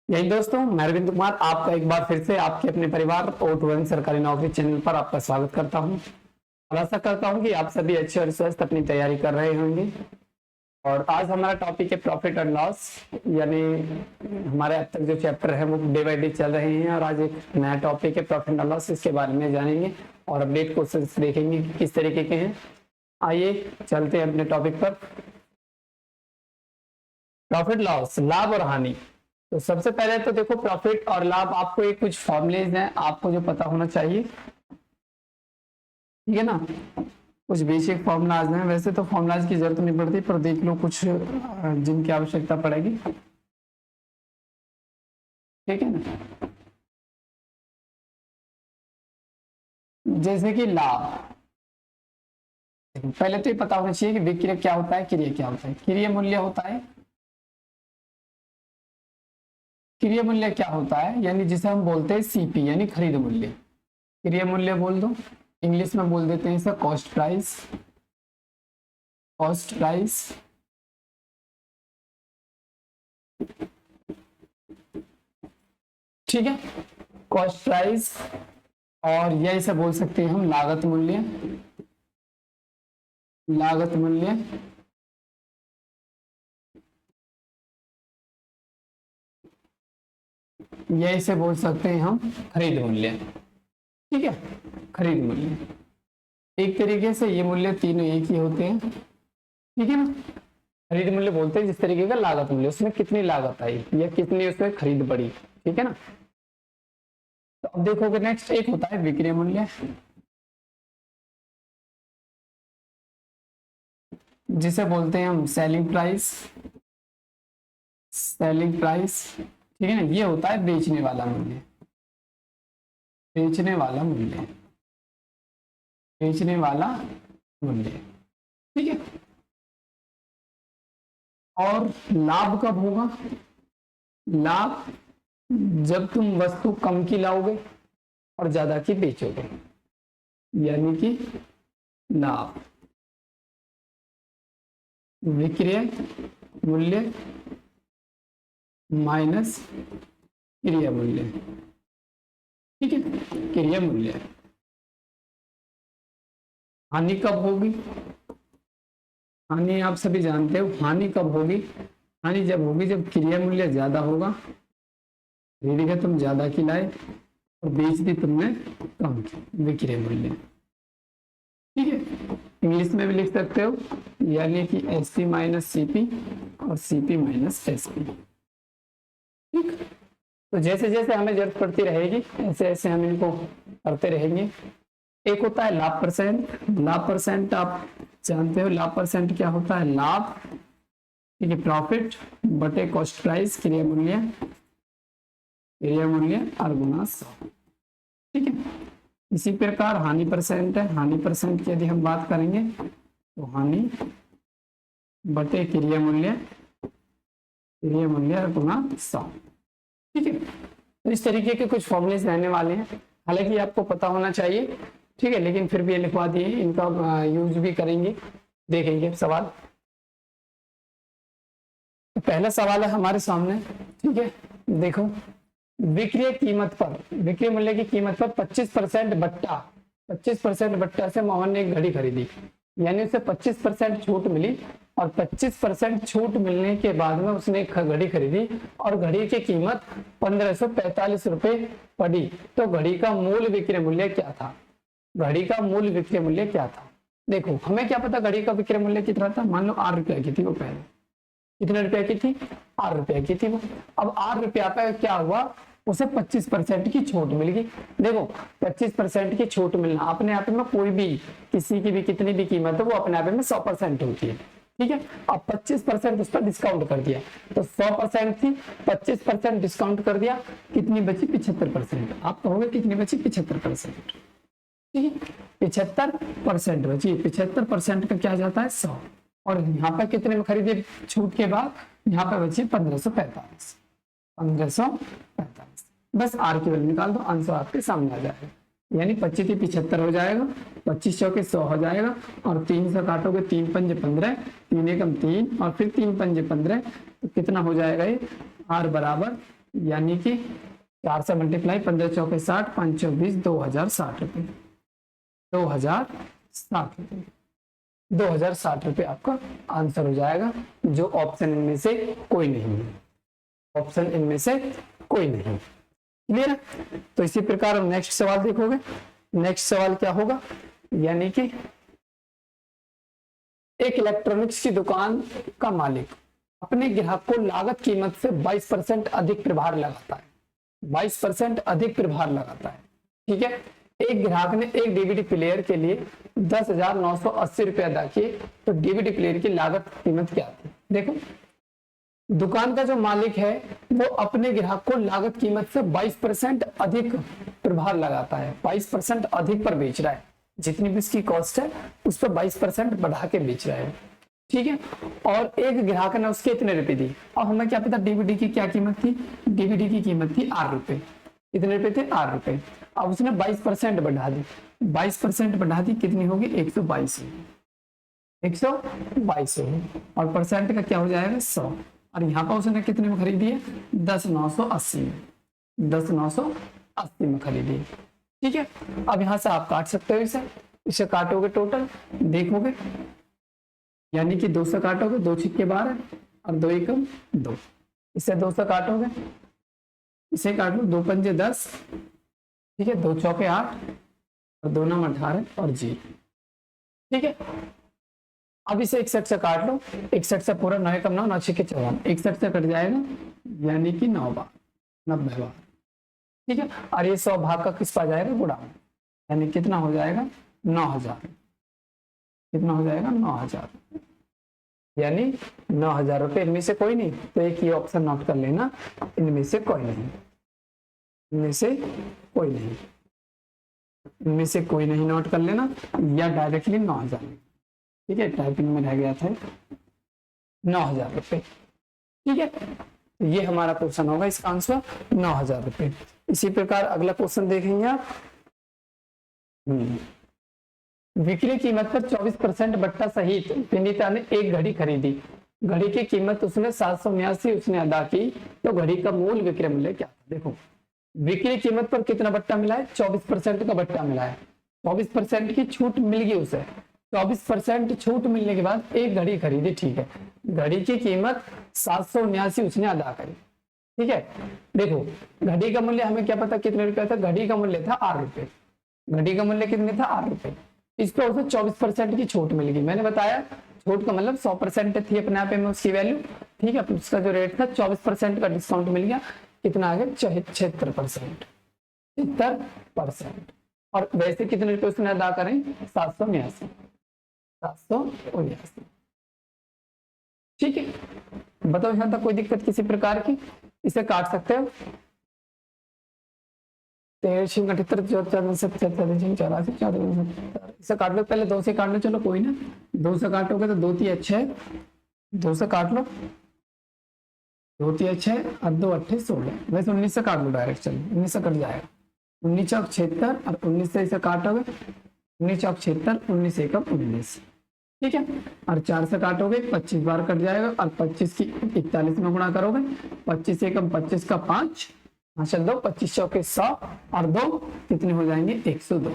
यही दोस्तों, मैं अरविंद कुमार आपका एक बार फिर से आपके अपने परिवार O2 सरकारी नौकरी चैनल पर आपका स्वागत करता हूं और आशा करता हूं कि आप सभी अच्छे और स्वस्थ अपनी तैयारी कर रहे होंगे। और आज हमारा टॉपिक है प्रॉफिट और लॉस, यानी हमारे अब तक जो चैप्टर है वो डे बाय डे चल रहे हैं और आज एक नया टॉपिक है प्रॉफिट और लॉस, इसके बारे में जानेंगे और अपडेट क्वेश्चंस देखेंगे कि किस तरीके के हैं। आइए चलते हैं अपने टॉपिक पर। प्रॉफिट लॉस, लाभ और हानि। तो सबसे पहले तो देखो, प्रॉफिट और लाभ आपको एक कुछ फॉर्मूलेज हैं आपको जो पता होना चाहिए, ठीक है ना। कुछ बेसिक फॉर्मूलाज हैं, वैसे तो फॉर्मूलाज की जरूरत नहीं पड़ती पर देख लो कुछ जिनकी आवश्यकता पड़ेगी, ठीक है ना। जैसे कि लाभ, पहले तो ये पता होना चाहिए कि विक्रय क्या होता है, क्रिय क्या होता है। क्रिय मूल्य होता है, क्रिय मूल्य क्या होता है यानी जिसे हम बोलते हैं सीपी यानी खरीद मूल्य। क्रिय मूल्य बोल दो, इंग्लिश में बोल देते हैं इसे कॉस्ट प्राइस। कॉस्ट प्राइस ठीक है, कॉस्ट प्राइस। और यह इसे बोल सकते हैं हम लागत मूल्य। लागत मूल्य यह इसे बोल सकते हैं हम खरीद मूल्य, ठीक है, खरीद मूल्य। एक तरीके से ये मूल्य तीनों एक ही होते हैं, ठीक है ना। खरीद मूल्य बोलते हैं जिस तरीके का लागत मूल्य, उसमें कितनी लागत आई या कितनी उसमें खरीद बढ़ी, ठीक है ना। तो अब देखोगे नेक्स्ट एक होता है विक्रय मूल्य, जिसे बोलते हैं हम सेलिंग प्राइस। सेलिंग प्राइस, ठीक है ना, ये होता है बेचने वाला मूल्य। बेचने वाला मूल्य, बेचने वाला मूल्य, ठीक है। और लाभ कब होगा? लाभ जब तुम वस्तु कम की लाओगे और ज्यादा की बेचोगे, यानी कि लाभ विक्रय मूल्य माइनस क्रिय मूल्य, ठीक है, क्रिय मूल्य। हानि कब होगी? हानि आप सभी जानते हो, हानि कब होगी? हानि जब होगी जब क्रिय मूल्य ज्यादा होगा, खरीदी का तुम ज्यादा की लाए और बेच दी तुमने कम की, विक्रय मूल्य, ठीक है। इंग्लिश में भी लिख सकते हो, यानी कि एसपी माइनस सीपी और सीपी माइनस एसपी, ठीक। तो जैसे जैसे हमें जरूरत पड़ती रहेगी ऐसे ऐसे हम इनको करते रहेंगे। एक होता है लाभ परसेंट। लाभ परसेंट आप जानते हो, लाभ परसेंट क्या होता है? लाभ, ठीक है, प्रॉफिट बटे कॉस्ट प्राइस, क्रिय मूल्य, क्रिय मूल्य और गुना 100, ठीक है। इसी प्रकार हानि परसेंट है। हानि परसेंट की यदि हम बात करेंगे तो हानि बटे क्रिय मूल्य, क्रिय मूल्य और गुना 100, ठीक है। तो इस तरीके के कुछ फॉर्मूलेस रहने वाले हैं, हालांकि आपको पता होना चाहिए, ठीक है, लेकिन फिर भी ये लिखवा दिए, इनका यूज भी करेंगे, देखेंगे सवाल। तो पहला सवाल है हमारे सामने, ठीक है, देखो, विक्रय कीमत पर, विक्रय मूल्य की कीमत पर 25% बट्टा, 25% बट्टा से मोहन ने एक घड़ी खरीदी, यानी उसे 25% छूट मिली और 25% छूट मिलने के बाद में उसने एक घड़ी खरीदी और घड़ी की कीमत 1545 रुपए पड़ी। तो घड़ी का मूल विक्रय मूल्य क्या था? घड़ी का मूल विक्रय मूल्य क्या था? देखो, हमें क्या पता घड़ी का विक्रय मूल्य कितना था? मान लो 8 रुपया की थी वो, पहले कितने रुपए की थी? 8 रुपया की थी वो। अब 8 रुपया पे क्या हुआ? उसे 25% की छूट मिल गई। देखो, 25% की छूट मिलना अपने आप में, कोई भी किसी की भी कितनी भी कीमत है वो अपने आप में 100% होती है, ठीक है। अब 25% उस पर डिस्काउंट कर दिया, तो 100% थी, 25% डिस्काउंट कर दिया, कितनी बची? 75%। आप कहोगे कितनी बची? 75%, ठीक है, 75% बची। 75% का क्या जाता है? 100। और यहाँ पे कितने में खरीदे छूट के बाद? यहाँ पे बची 1545, 1545। बस आर की वैल्यू निकाल दो, आंसर आपके सामने आ जाएगा, यानी 25 75 हो जाएगा, 25 चौके 100 हो जाएगा और 3 से काटोगे 3 पंजे 15, 3 एकम 3 और फिर 3 पंजे 15, तो कितना हो जाएगा ये? आर बराबर यानी कि 4 से मल्टीप्लाई, 15 चौके 60, 5 चौ 20, 2060 रुपये, 2060 रुपये, 2060 रुपये आपका आंसर हो जाएगा, जो ऑप्शन इनमें से कोई नहीं है, ऑप्शन इनमें से कोई नहीं। क्लियर है? तो इसी प्रकार नेक्स्ट सवाल देखोगे। नेक्स्ट सवाल क्या होगा, यानी कि एक इलेक्ट्रॉनिक्स की दुकान का मालिक अपने ग्राहक को लागत कीमत से 22% अधिक प्रभार लगाता है, 22% अधिक प्रभार लगाता है। ठीक है, एक ग्राहक ने एक डीवीडी प्लेयर के लिए 10,980 रुपए अदा किए, तो डीवीडी प्लेयर की लागत कीमत क्या थी? देखो, दुकान का जो मालिक है वो अपने ग्राहक को लागत कीमत से 22% अधिक प्रभार लगाता है, 22% अधिक पर बेच रहा है, जितनी भी इसकी कॉस्ट है उस पर 22% बढ़ा के बेच रहा है। ठीक है, और एक ग्राहक ने उसके इतने रुपए दी। अब हमें क्या पता डीवीडी की क्या कीमत थी? डीवीडी की कीमत थी 8 रुपए। कितने रुपए थे? 8 रुपए। अब उसने 22% बढ़ा दी, 22% बढ़ा दी, कितनी होगी? 122, 122 होगी, और परसेंट का क्या हो जाएगा? 100। और यहाँ पर उसने कितने में खरीदी है? 10,980 में, 10,980 में खरीदी है। ठीक है, अब यहाँ से आप काट सकते हो इसे काटोगे टोटल देखोगे, यानी कि 2 से काटोगे, 2 छिक्के 12 और 2 एकम 2, इसे 2 से काटोगे, इसे काट लो, 2 पंजे 10, ठीक है, 2 चौके 8 और 2 नम 18 और जी। ठीक है, अब इसे 61 से काट लो, 61 से पूरा 9 एकम 9, 9 छिक्के 54, 61 से कट जाएगा, यानी कि 9 बार, 90 बार। ठीक है, और ये 100 भाग का किस पा जाएगा? गुणा में, यानी कितना हो जाएगा? 9,000। कितना हो जाएगा? 9,000, यानी 9,000 रुपए। इनमें से कोई नहीं, तो एक ये ऑप्शन नोट कर लेना, इनमें से कोई नहीं, इनमें से कोई नहीं, इनमें से कोई नहीं नोट कर लेना, या डायरेक्टली 9,000। ठीक है, टाइपिंग में रह गया था 9,000 रुपए। ठीक है, तो ये हमारा क्वेश्चन होगा, इसका आंसर 9,000 रुपए। इसी प्रकार अगला क्वेश्चन देखेंगे आप। विक्रय कीमत पर 24% बट्टा सहित विनीता ने एक घड़ी खरीदी। घड़ी की कीमत उसने 779 उसने अदा की, तो घड़ी का मूल विक्रय मूल्य क्या था? देखो, विक्रय कीमत पर कितना बट्टा मिला है? 24% का बट्टा मिला है, 24% की छूट मिल गई उसे। 24% छूट मिलने के बाद एक घड़ी खरीदी। ठीक है, घड़ी की कीमत 779 उसने अदा करी। ठीक है, देखो घड़ी का मूल्य हमें क्या पता कितने रुपए था? घड़ी का मूल्य था 8 रुपए। घड़ी का मूल्य कितने था? 8 रुपए। इस पर उसे 24% की छूट मिल गई। मैंने बताया छूट का मतलब 100% थी अपने आप में उसकी वैल्यू। ठीक है, उसका जो रेट था 24% का डिस्काउंट मिल गया, कितना आ गया? 76%, 76%। और वैसे कितने रुपए उसने अदा करें? 779, 779। ठीक है, बताओ यहाँ तक कोई दिक्कत किसी प्रकार की? इसे काट सकते हो, 13, 78, 74, 74, इसे काट लो, पहले 2 से काट लो, चलो कोई ना, 2 से काटोगे तो 2 3 6, 2 से काट लो, 2 3 6 और 2 8 16, वैसे 19 से काट लो डायरेक्ट, चलो 19 से कट जाएगा, 19 चौक 76 और 19 से इसे काटोगे, 19 चौक 76, 19 एकम 19। ठीक है, और 4 से काटोगे 25 बार कट जाएगा, और 25 की 41 में गुणा करोगे, 25 एकम 25 का 5, चल दो, 25 चौके 100 और 2 कितने हो जाएंगे? 102,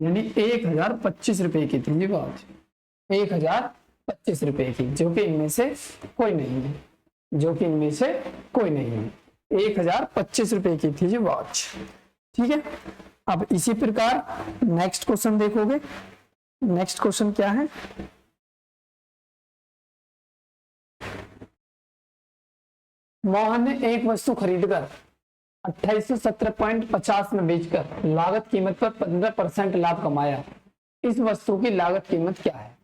यानी 1,025 रुपए की थी जी वॉच, 1,025 रुपए की, जो कि इनमें से कोई नहीं है, जो कि इनमें से कोई नहीं है, 1,025 रुपए की थी जी वॉच। ठीक है, अब इसी प्रकार नेक्स्ट क्वेश्चन देखोगे। नेक्स्ट क्वेश्चन क्या है? मोहन ने एक वस्तु खरीदकर 2817.50 में बेचकर लागत कीमत पर 15% लाभ कमाया। इस वस्तु की लागत कीमत क्या है?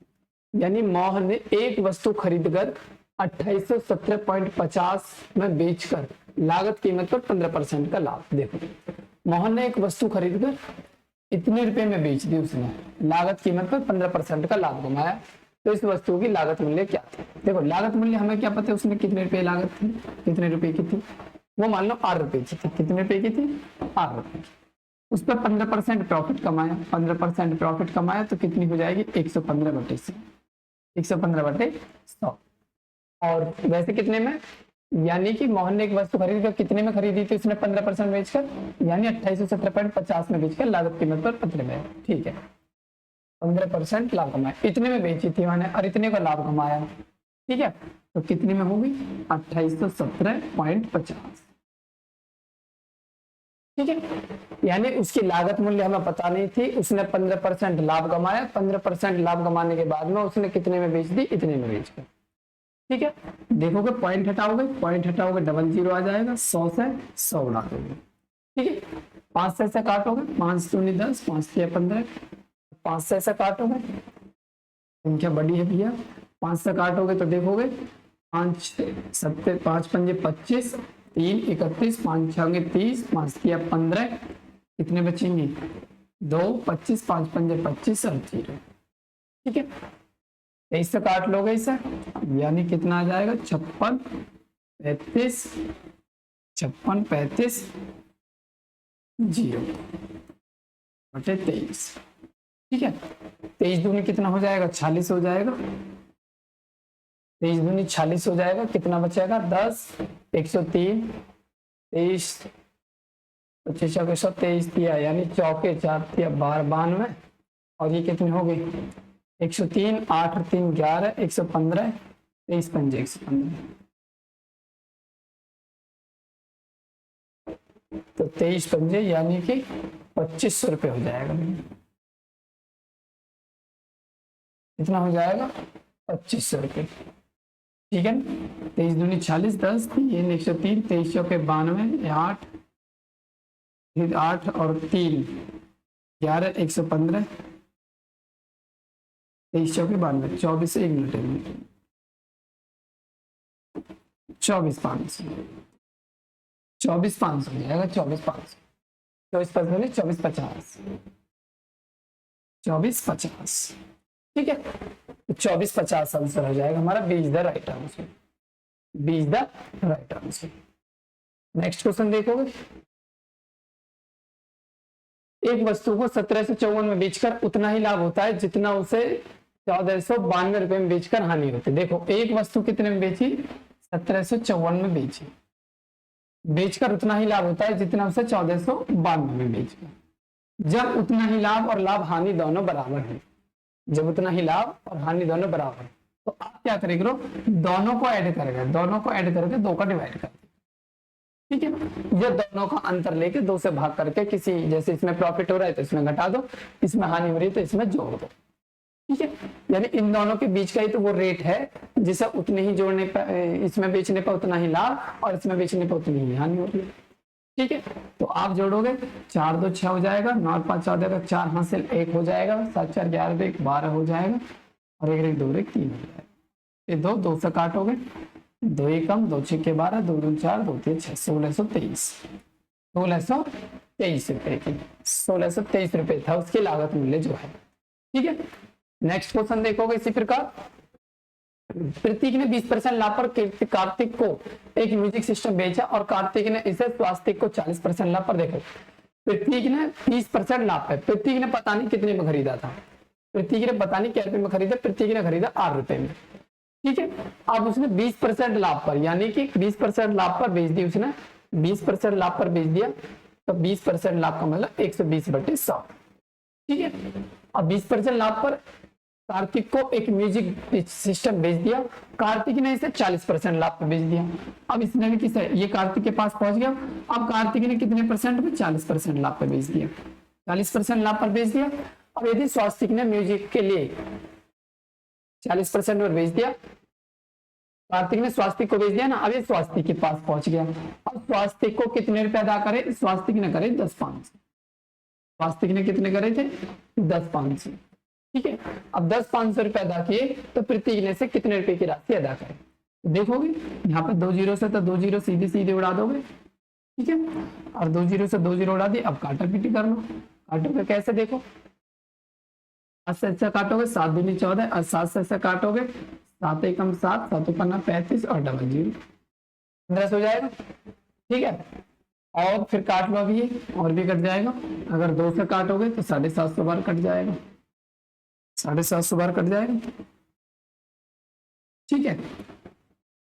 यानी मोहन ने एक वस्तु खरीदकर 2817.50 में बेचकर लागत कीमत पर 15% का लाभ। देखो, मोहन ने एक वस्तु खरीदकर इतने रुपए में बेच दी उसने, लागत कीमत पर 15% का लाभ कमाया, तो इस वस्तु की लागत मूल्य क्या थी? देखो, लागत मूल्य हमें क्या पता है उसने कितने रुपए लागत थी, कितने रुपए की थी? वो मान लो 8 रुपए की थी। कितने रुपए की थी? 8 रुपए की। उस पर 15% प्रॉफिट कमाया, 15% प्रॉफिट कमाया, तो कितनी हो जाएगी? 115/100, 115/100। और वैसे कितने में? यानी कि मोहन ने एक वस्तु खरीदी तो कितने में खरीदी थी उसने 15% बेचकर, यानी 2817.50 में बेचकर लागत कीमत पर पत्र में, ठीक है 15% लाभ कमाया, इतने में बेची थी मैंने और इतने का लाभ कमाया, ठीक है तो कितने में होगी 2817.50, ठीक है यानी उसकी लागत मूल्य हमें पता नहीं थी, उसने 15% लाभ कमाया, 15% लाभ कमाने के बाद में उसने कितने में बेच दी, इतने में बेच कर, ठीक है देखोगे पॉइंट हटाओगे, पॉइंट हटाओगे डबल जीरो आ जाएगा, 100 से 100 उड़ा दोगे, ठीक है 5 से काटोगे, 5 दूनी 10, 5 से 15, 5 से काटोगे, संख्या बड़ी है भैया, 5 से काटोगे तो देखोगे 5 7 5 5 25, 3 31, 5 6 30, 5 किया 15, कितने बचेंगे 2 25, 5 5 25 और 0, ठीक है 23 से काट लोगे इसे, यानी कितना आ जाएगा 56 35 56 35 0 बटे 23, ठीक है 23 दूनी कितना हो जाएगा 46 हो जाएगा, 23 दूनी 46 हो जाएगा, कितना बचेगा 10 103 23 25 123 दिया, यानी चौके 4 दिया 12 92, और ये कितने हो गए 103 8 और 3 11 115 23 पंजे 115, तो 23 पंजे यानी कि 2500 रुपये हो जाएगा, कितना हो जाएगा 2500 रुपये, ठीक है 23 दूनी 40 10 3 103 23 चौके 92 8 फिर 8 और 3 11 115 23 चौके 92 24 1 मिनट 24,500 24,500 हो जाएगा, 24,500 24,500 24,50 24,50, ठीक है तो 24,50 आंसर हो जाएगा हमारा, B is the right answer, B is the right answer. Next question देखोगे, एक वस्तु को 1754 में बेचकर उतना ही लाभ होता है जितना उसे 1492 रुपए में बेचकर हानि होती है। देखो एक वस्तु कितने में बेची 1754 में बेची, बेचकर उतना ही लाभ होता है जितना उसे 1492 में बेचकर, जब उतना ही लाभ और लाभ हानि दोनों बराबर है, जब उतना ही लाभ और हानि दोनों बराबर है तो आप क्या करेंगे दोनों को ऐड करेंगे, दोनों को ऐड करके 2 का डिवाइड कर, ठीक है ये दोनों का अंतर लेके 2 से भाग करके, किसी जैसे इसमें प्रॉफिट हो रहा है तो इसमें घटा दो, इसमें हानि हो रही है तो इसमें जोड़ दो, ठीक है यानी इन दोनों के बीच का ही तो वो रेट है जिसे उतने ही जोड़ने पर, इसमें बेचने पर उतना ही लाभ और इसमें बेचने पर उतनी ही हानि हो रही है, ठीक है तो आप जोड़ोगे 4 2 6 हो जाएगा, 9 5 14 4 हासिल 1 हो जाएगा, 7 4 11 1 12 हो जाएगा और 1 1 2 1 3 हो जाएगा, ये 2 से काटोगे 2 1 कम 2 6 के 12 2 2 4 2 3 6 1623 रुपए की 1623 रुपए था उसकी लागत मूल्य जो है, ठीक है। नेक्स्ट क्वेश्चन देखोगे इसी प्रकार, प्रतीक ने 20% लाभ पर कार्तिक को एक म्यूजिक सिस्टम बेचा और कार्तिक ने इसे स्वास्तिक को 40% लाभ पर, देखो प्रतीक ने 20% लाभ पे, प्रतीक ने पता नहीं कितने में खरीदा था, प्रतीक ने पता नहीं क्या रुपए में खरीदा, प्रतीक ने खरीदा 8 रुपए में, ठीक है अब उसने 20% लाभ पर यानी कि 20% लाभ पर बेच दी, उसने 20% लाभ पर बेच दिया तो 20% लाभ का मतलब 120/100, ठीक है अब 20% लाभ पर कार्तिक को एक म्यूजिक सिस्टम बेच दिया, कार्तिक ने इसे 40% लाभ पर बेच दिया, अब इसने भी किसे ये कार्तिक के पास पहुंच गया, अब कार्तिक ने कितने परसेंट में 40% लाभ पर बेच दिया, 40% लाभ पर बेच दिया। अब यदि स्वास्तिक ने म्यूजिक के लिए 40% पर बेच दिया, कार्तिक ने स्वास्तिक को बेच दिया ना, अब ये स्वास्तिक के पास पहुंच गया, अब स्वास्तिक को कितने रुपए अदा करे, स्वास्तिक ने करे 10,500, स्वास्तिक ने कितने करे थे 10,500, ठीक है अब 10,500 रुपए अदा किए तो प्रतीक ने से कितने रुपए की राशि अदा करे, तो देखोगे यहाँ पे 2 जीरो से तो 2 जीरो सीधे सीधे उड़ा दोगे, ठीक है और 2 जीरो से 2 जीरो उड़ा दिए, अब काटा पीटी कर लो, काटोगे कैसे देखो 7 से ऐसे काटोगे 7 दूनी 14 और 7 से ऐसे काटोगे 7 एकम 7 7 पन्ना 35 और डबल जीरो 15 हो जाएगा, ठीक है और फिर काट लो अभी और भी कट जाएगा, अगर 2 से काटोगे तो 750 बार कट जाएगा, 750 बार कट जाएगा, ठीक है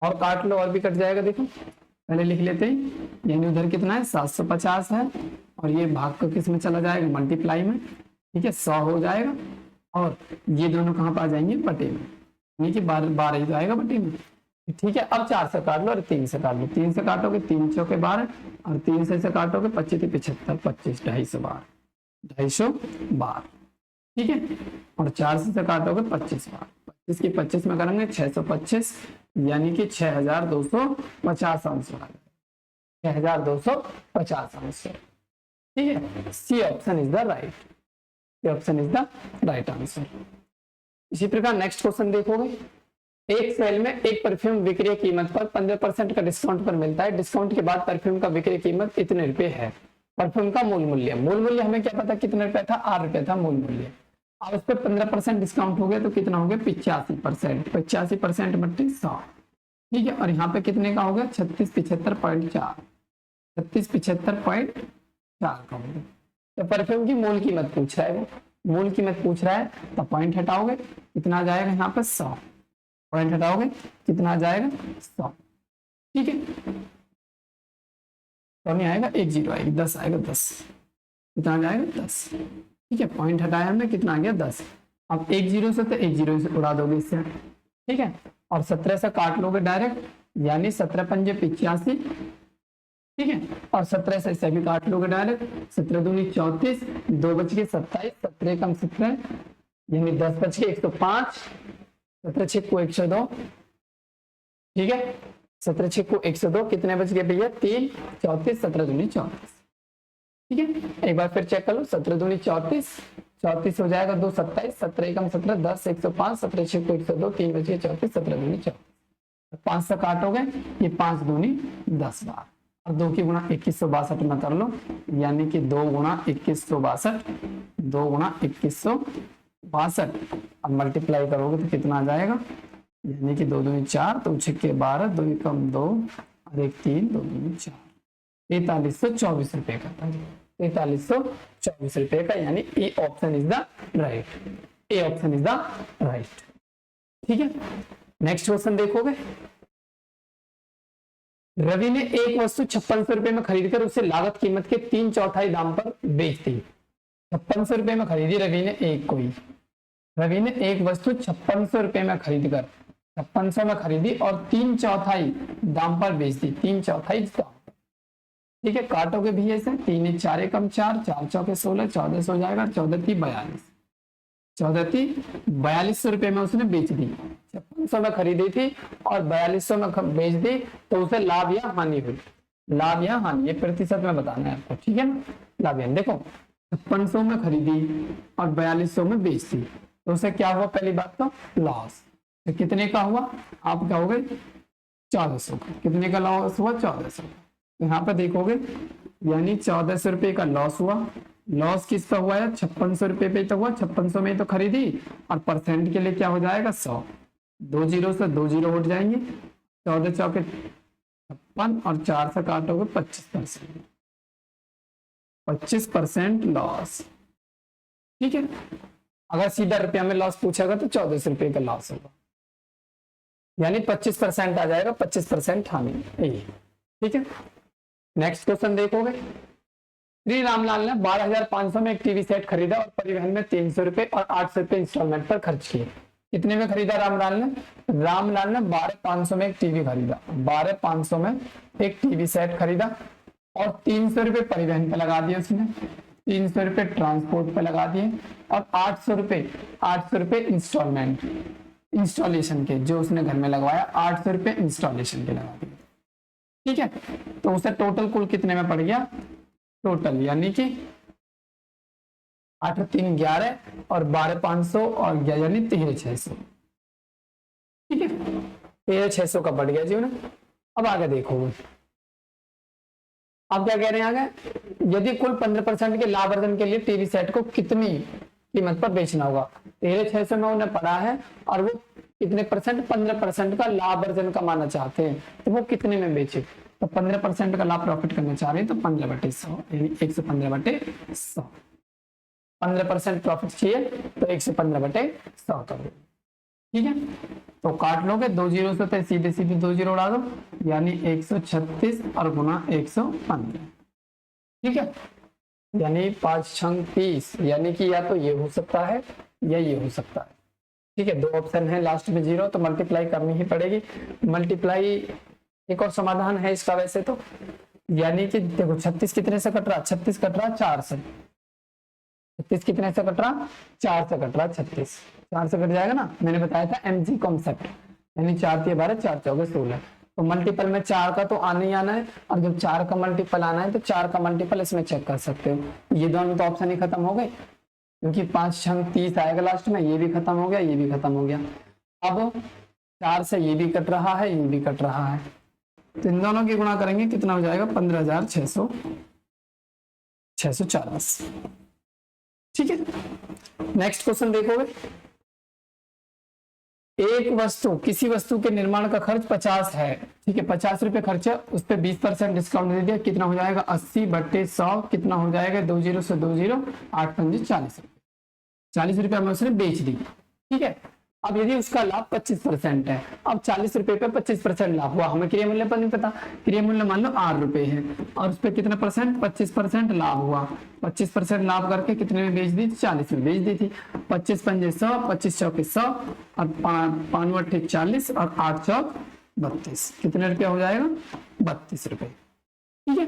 और काट लो और भी कट जाएगा, देखो पहले लिख लेते हैं, यानी उधर कितना है 750 है, और ये भाग को किस में चला जाएगा, मल्टीप्लाई में, ठीक है 100 हो जाएगा, और ये दोनों कहाँ पर आ जाएंगे, बटे में, यानी कि 12 ही तो आएगा बटे में, ठीक है। अब 4 से काट लो और 3 से काट लो, 3 से काटोगे 3 चौके 12, और 3 से काटोगे 25 75, 25 250 बार, 250 बार, ठीक है। और 4 से काटोगे 25 बार, 25 की 25 में करेंगे 625, यानी कि 6250 आंसर, 6250 आंसर, ठीक है। C option is the right, C option is the right answer. इसी प्रकार नेक्स्ट क्वेश्चन देखोगे, एक सेल में एक परफ्यूम विक्रय कीमत पर 15% का डिस्काउंट पर मिलता है, डिस्काउंट के बाद परफ्यूम का विक्रय कीमत इतने रुपए है, परफ्यूम का मूल मूल्य, मूल मूल्य हमें क्या पता कितने रुपए था, 8 रुपए था मूल मूल्य, अब उस पर 15% डिस्काउंट हो गया तो कितना हो गया 85%, 85% बट्टे 100, ठीक है। और यहाँ पे कितने का हो गया 3675.4, 3675.4 का हो गया। तो परफ्यूम की मूल कीमत पूछ रहा है, वो मूल कीमत पूछ रहा है, तो पॉइंट हटाओगे कितना आ जाएगा यहाँ पे 100, पॉइंट हटाओगे कितना आ जाएगा 100, ठीक है। तो नहीं आएगा 1 0 आएगी, 10 आएगा, 10 कितना आ जाएगा 10, ठीक है। पॉइंट हटाया हमने, कितना आ गया 10, अब 1 0 से तो 1 0 से उड़ा दोगे इससे, ठीक है। और 17 से काट लोगे डायरेक्ट, यानी 17 पंजे 85, ठीक है। और 17 से इसे भी काट लोगे डायरेक्ट, 17 दूनी 34, 2 बच के 27, 17 कम 17, यानी 10 बच के 105, 17 6 को 102, ठीक है। 17 6 को 102, कितने बच गए भैया 3, 34, 17 दूनी 34, ठीक है। एक बार फिर चेक कर लो, 17 दूनी 34, 34 हो जाएगा 2 27, 17 एकम 17, 10 105, 17 6 को 102, 3 बच गए 34, 17 दूनी 34, 5 से काटोगे ये 5 दूनी 10 बार, और 2 की गुणा 2162 में कर लो, यानी कि 2 गुणा 2162, 2 गुणा 2162, अब मल्टीप्लाई करोगे तो कितना आ जाएगा, यानी कि 2 दूनी 4, 2 छक्के 12, 2 एकम 2 और 1 3, 2 दूनी 4, 4324 रुपए का, 4324 रुपए का, यानी A option is the right, A option is the right, ठीक है। नेक्स्ट क्वेश्चन देखोगे, रवि ने एक वस्तु 5600 रुपए में खरीदकर उसे लागत कीमत के 3/4 दाम पर बेच दी, 5600 रुपए में खरीदी रवि ने एक कोई, रवि ने एक वस्तु 5600 रुपए में खरीदकर 5600 में खरीदी और 3/4 दाम पर बेच दी, 3/4 दाम, ठीक है। काटोगे भी ऐसे, 3 4 एकम 4, 4 चौके 16, 14 हो जाएगा, 14 3 42, 14 3 4200 रुपए में उसने बेच दी, 5600 में खरीदी थी और 4200 में बेच दी, तो उसे लाभ या हानि हुई, लाभ या हानि, ये प्रतिशत में बताना है आपको, ठीक है ना। लाभ या देखो 5600 में खरीदी और 4200 में बेच दी, तो उसे क्या हुआ, पहली बात तो लॉस, तो कितने का हुआ, आप कहोगे 1400 का, कितने का लॉस हुआ 1400 का, तो यहाँ पर देखोगे यानी 1400 रुपए का लॉस हुआ, लॉस किस पर हुआ है 5600 रुपए पे तो हुआ, 5600 में तो खरीदी, और परसेंट के लिए क्या हो जाएगा 100, 2 0 से 2 0 उठ जाएंगे, 14 चौके 56 और 4 से काटोगे 25%, 25% लॉस, ठीक है। अगर सीधा रुपया में लॉस पूछेगा तो 1400 रुपए का लॉस होगा, यानी 25% आ जाएगा, 25% हानि, ठीक है। नेक्स्ट क्वेश्चन देखोगे, श्री रामलाल ने 12,500 में एक टीवी सेट खरीदा और परिवहन में 300 रुपए और 800 रुपए इंस्टॉलमेंट पर खर्च किए, कितने में खरीदा रामलाल ने, रामलाल ने 12,500 में एक टीवी खरीदा, 12,500 में एक टीवी सेट खरीदा और 300 रुपए परिवहन पे लगा दिए उसने, 300 रुपए ट्रांसपोर्ट पे लगा दिए, और 800 रुपए इंस्टॉलमेंट, इंस्टॉलेशन के जो उसने घर में लगवाया 800 रुपए इंस्टॉलेशन के लगा दिए, ठीक है। तो उसे टोटल कुल कितने में पड़ गया, टोटल यानी कि 8 3 11 और 12,500 और यानी 13,600, ठीक है, 13,600 का बढ़ गया जी उन्हें। अब आगे देखोगे, अब क्या कह रहे हैं आगे, यदि कुल 15% के लाभ अर्जन के लिए टीवी सेट को कितनी कीमत पर बेचना होगा, 13,600 में उन्हें पड़ा है और वो कितने परसेंट, 15% का लाभ अर्जन कमाना चाहते हैं, तो वो कितने में बेचे, तो 15% का लाभ प्रॉफिट करना चाह रहे हैं, तो 15/100 यानी 115/100, 15% प्रॉफिट चाहिए तो 115/100 कर दो, ठीक है, तो काट लोगे, 2 जीरो से तो सीधे सीधे 2 जीरो उड़ा दो, यानी 136 और गुना 115। ठीक है, यानी 5 छंग 30, यानी कि या तो ये हो सकता है या ये हो सकता है। ठीक है, 2 ऑप्शन है, लास्ट में 0, तो मल्टीप्लाई करनी ही पड़ेगी। मल्टीप्लाई एक और समाधान है इसका वैसे तो, यानी कि देखो 36 कितने से कट रहा, 36 कट रहा 4 से, 36 कितने से कट रहा, 4 से कट रहा, 36 4 से कट जाएगा ना, मैंने बताया था mg कॉन्सेप्ट, यानी 4 3 12 4 4 16, तो मल्टीपल में 4 का तो आना ही आना है, और जब 4 का मल्टीपल आना है तो 4 का मल्टीपल इसमें चेक कर सकते हो। ये दोनों तो ऑप्शन ही खत्म हो गए, क्योंकि 5 छंग 30 आएगा लास्ट में, ये भी खत्म हो गया, ये भी खत्म हो गया। अब 4 से ये भी कट रहा है, ये भी कट रहा है, तो इन दोनों की गुणा करेंगे, कितना हो जाएगा 15,640। ठीक है, नेक्स्ट क्वेश्चन देखोगे, एक वस्तु, किसी वस्तु के निर्माण का खर्च 50 है, ठीक है, 50 रुपए खर्च है, उस पर 20% डिस्काउंट दे दिया, कितना हो जाएगा 80/100, कितना हो जाएगा 2 जीरो से 2 जीरो, 8 पंजे 40 रुपए, 40 रुपए हमें उसने बेच दी। ठीक है, अब यदि उसका लाभ 25% है, अब 40 रुपए पे 25% लाभ हुआ, हमें क्रिया मूल्य पर नहीं पता, क्रिया मूल्य मान लो 8 रुपए है, और उस पर कितना परसेंट, 25% लाभ हुआ, 25% लाभ करके कितने में बेच दी, 40 में बेच दी थी। 25 पंजे 100, 25 चौके 100, और 5 अट्ठे 40, और 8 चौक 32, कितने रुपया हो जाएगा 32 रुपए। ठीक है,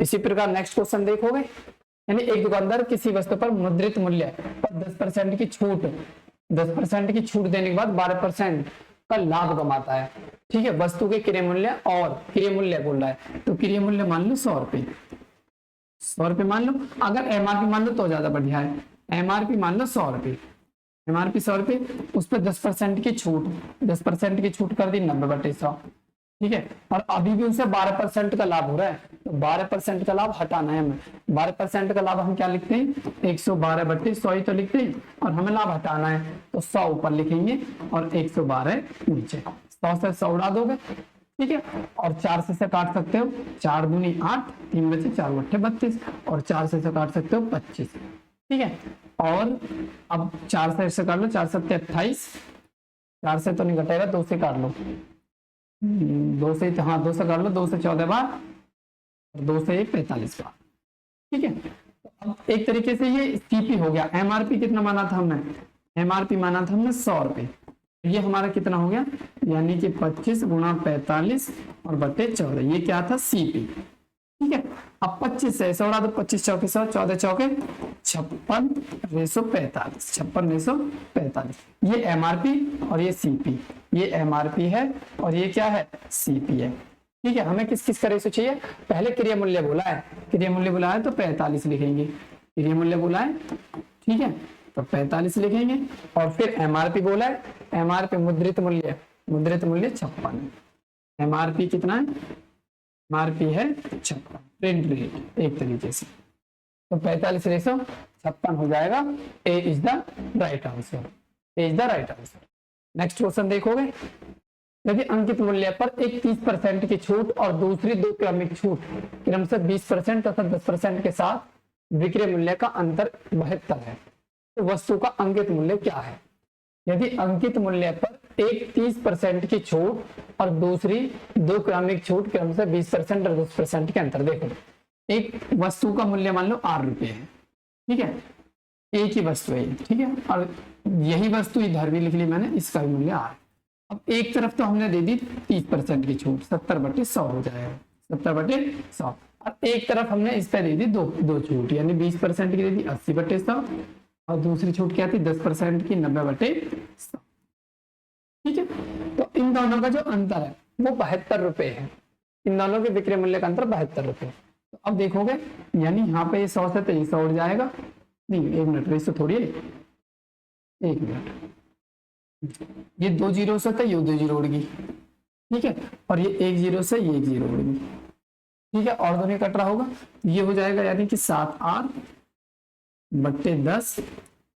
इसी प्रकार नेक्स्ट क्वेश्चन देखोगे, यानी एक दुकानदार किसी वस्तु पर मुद्रित मूल्य पर 10% की छूट, 10% की छूट देने के बाद 12% का लाभ कमाता है। ठीक है, वस्तु के क्रय मूल्य, और क्रय मूल्य बोल रहा है, तो क्रय मूल्य मान लो 100 रुपए, 100 रुपए मान लो, अगर एमआरपी मान लो तो ज्यादा बढ़िया है, एमआरपी मान लो 100 रुपए, एमआरपी 100 रुपए, उस पर 10% की छूट, 10% की छूट कर दी 90/100। ठीक है, और अभी भी उनसे 12% का लाभ हो रहा है, तो 12% का लाभ हटाना है हमें, 12% का लाभ हम क्या लिखते हैं, 112/100 ही तो लिखते हैं, और हमें लाभ हटाना है, तो 100 ऊपर लिखेंगे और 112 नीचे, 100 से 100 उड़ा दोगे। ठीक है, और 4 से काट सकते हो, 4 दूनी 8, 3 बचे 4 अट्ठे 32, और 4 से काट सकते हो 25। ठीक है, और अब 4 से काट लो, 4 सत्ते 28, 4 से तो नहीं घटेगा, 2 से काट लो, 2 से, हाँ 2 से कर लो, 2 से 14 बार, और 2 से 45 बार। ठीक है, तो अब एक तरीके से ये सीपी हो गया। एमआरपी कितना माना था हमने, एमआरपी माना था हमने 100 रुपए, ये हमारा कितना हो गया, यानी कि 25 गुणा 45 और बटे 14, ये क्या था सीपी। ठीक है, अब 25 से 100 उड़ा दो, 25 चौके 100, 14 चौके 56 रेसो 45, 56 रेसो 45, ये एमआरपी और ये सीपी, ये एमआरपी है और ये क्या है, सीपी है। ठीक है, हमें किस किस का रेसो चाहिए, पहले क्रिया मूल्य बोला है, क्रिया मूल्य बोला है तो 45 लिखेंगे, क्रिया मूल्य बोला है, ठीक है, तो 45 लिखेंगे, और फिर एमआरपी बोला है, एमआरपी मुद्रित मूल्य, मुद्रित मूल्य 56, एमआरपी कितना है, एमआरपी है 56, प्रिंट रेट एक तरीके से, तो 45 रेसो 56 हो जाएगा, A is the right answer, A is the right answer. Next question देखोगे, यदि अंकित मूल्य पर एक 30% की छूट और दूसरी 2 क्रमिक छूट क्रमशः 20% तथा 10% के साथ विक्रय मूल्य का अंतर 72 है, तो वस्तु का अंकित मूल्य क्या है। यदि अंकित मूल्य पर एक 30% की छूट और दूसरी 2 क्रमिक छूट क्रमशः 20% और 10% के अंतर, देखो एक वस्तु का मूल्य मान लो 8 रुपए है, ठीक है, एक ही वस्तु है, ठीक है, और यही वस्तु इधर भी लिख ली मैंने, इसका भी मूल्य 8। अब एक तरफ तो हमने दे दी 30% की छूट, 70/100 हो जाएगा, 70/100, और एक तरफ हमने इस पे दे दी दो छूट, यानी 20% की दे दी 80/100, और दूसरी छूट क्या थी 10% की 90/100। ठीक है, तो इन दोनों का जो अंतर है वो 72 रुपए है, इन दोनों के विक्रय मूल्य का अंतर 72 रुपए। तो अब देखोगे, यानी यहाँ पे 100 से 100 उड़ जाएगा, नहीं 1 मिनट, रेसो थोड़ी है, 1 मिनट, ये 2 जीरो से तो ये 2 जीरो उड़ गई, ठीक है, और ये 1 जीरो से ये 1 जीरो उड़ गई, ठीक है, और दोनों कट रहा होगा, ये हो जाएगा यानी कि 7/10,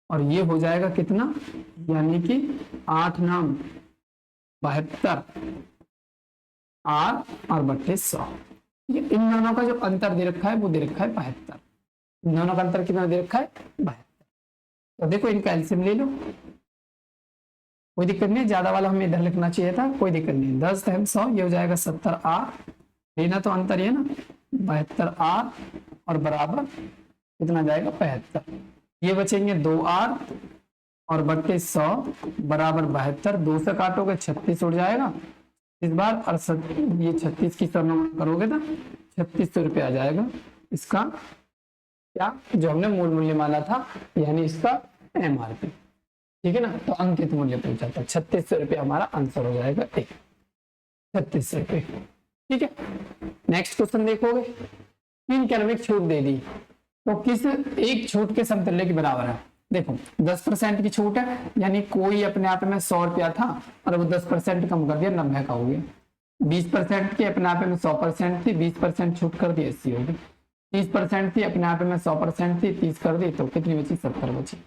और ये हो जाएगा कितना, यानी कि 8 नाम 72 8 और बट्टे 100। इन दोनों का जो अंतर दे रखा है वो दे रखा है 72, इन दोनों का अंतर कितना दे रखा है 72। तो देखो इनका एलसीएम ले लो, कोई दिक्कत नहीं, ज्यादा वाला हमें इधर लिखना चाहिए था, कोई दिक्कत नहीं। 10 दहम 100 ये हो जाएगा 70R, लेना तो अंतर ही है ना, 72R और बराबर कितना जाएगा 75। ये बचेंगे 2R और बट्टे 100 बराबर 72, 2 से काटोगे 36 उड़ जाएगा इस बार, और ये 36 की सरनामा करोगे तो 3600 रुपये आ जाएगा इसका, क्या जो हमने मूल मूल्य माना था, यानी इसका MRP। ठीक है ना, तो अंकित मूल्य पूछा था 3600 रुपये, हमारा आंसर हो जाएगा 3600 रुपये। ठीक है, नेक्स्ट क्वेश्चन देखोगे, तीन क्रमिक छूट दे दी तो किस एक छूट के समतुल्य के बराबर है। देखो 10% की छूट है, यानी कोई अपने आप में 100 रुपया था और वो 10% कम कर दिया 90 का हो गया। 20% की अपने आप में 100% थी, 20% छूट कर दी 80 होगी। 30% थी अपने आप में 100% थी, 30 कर दी तो कितनी बची 70 बची।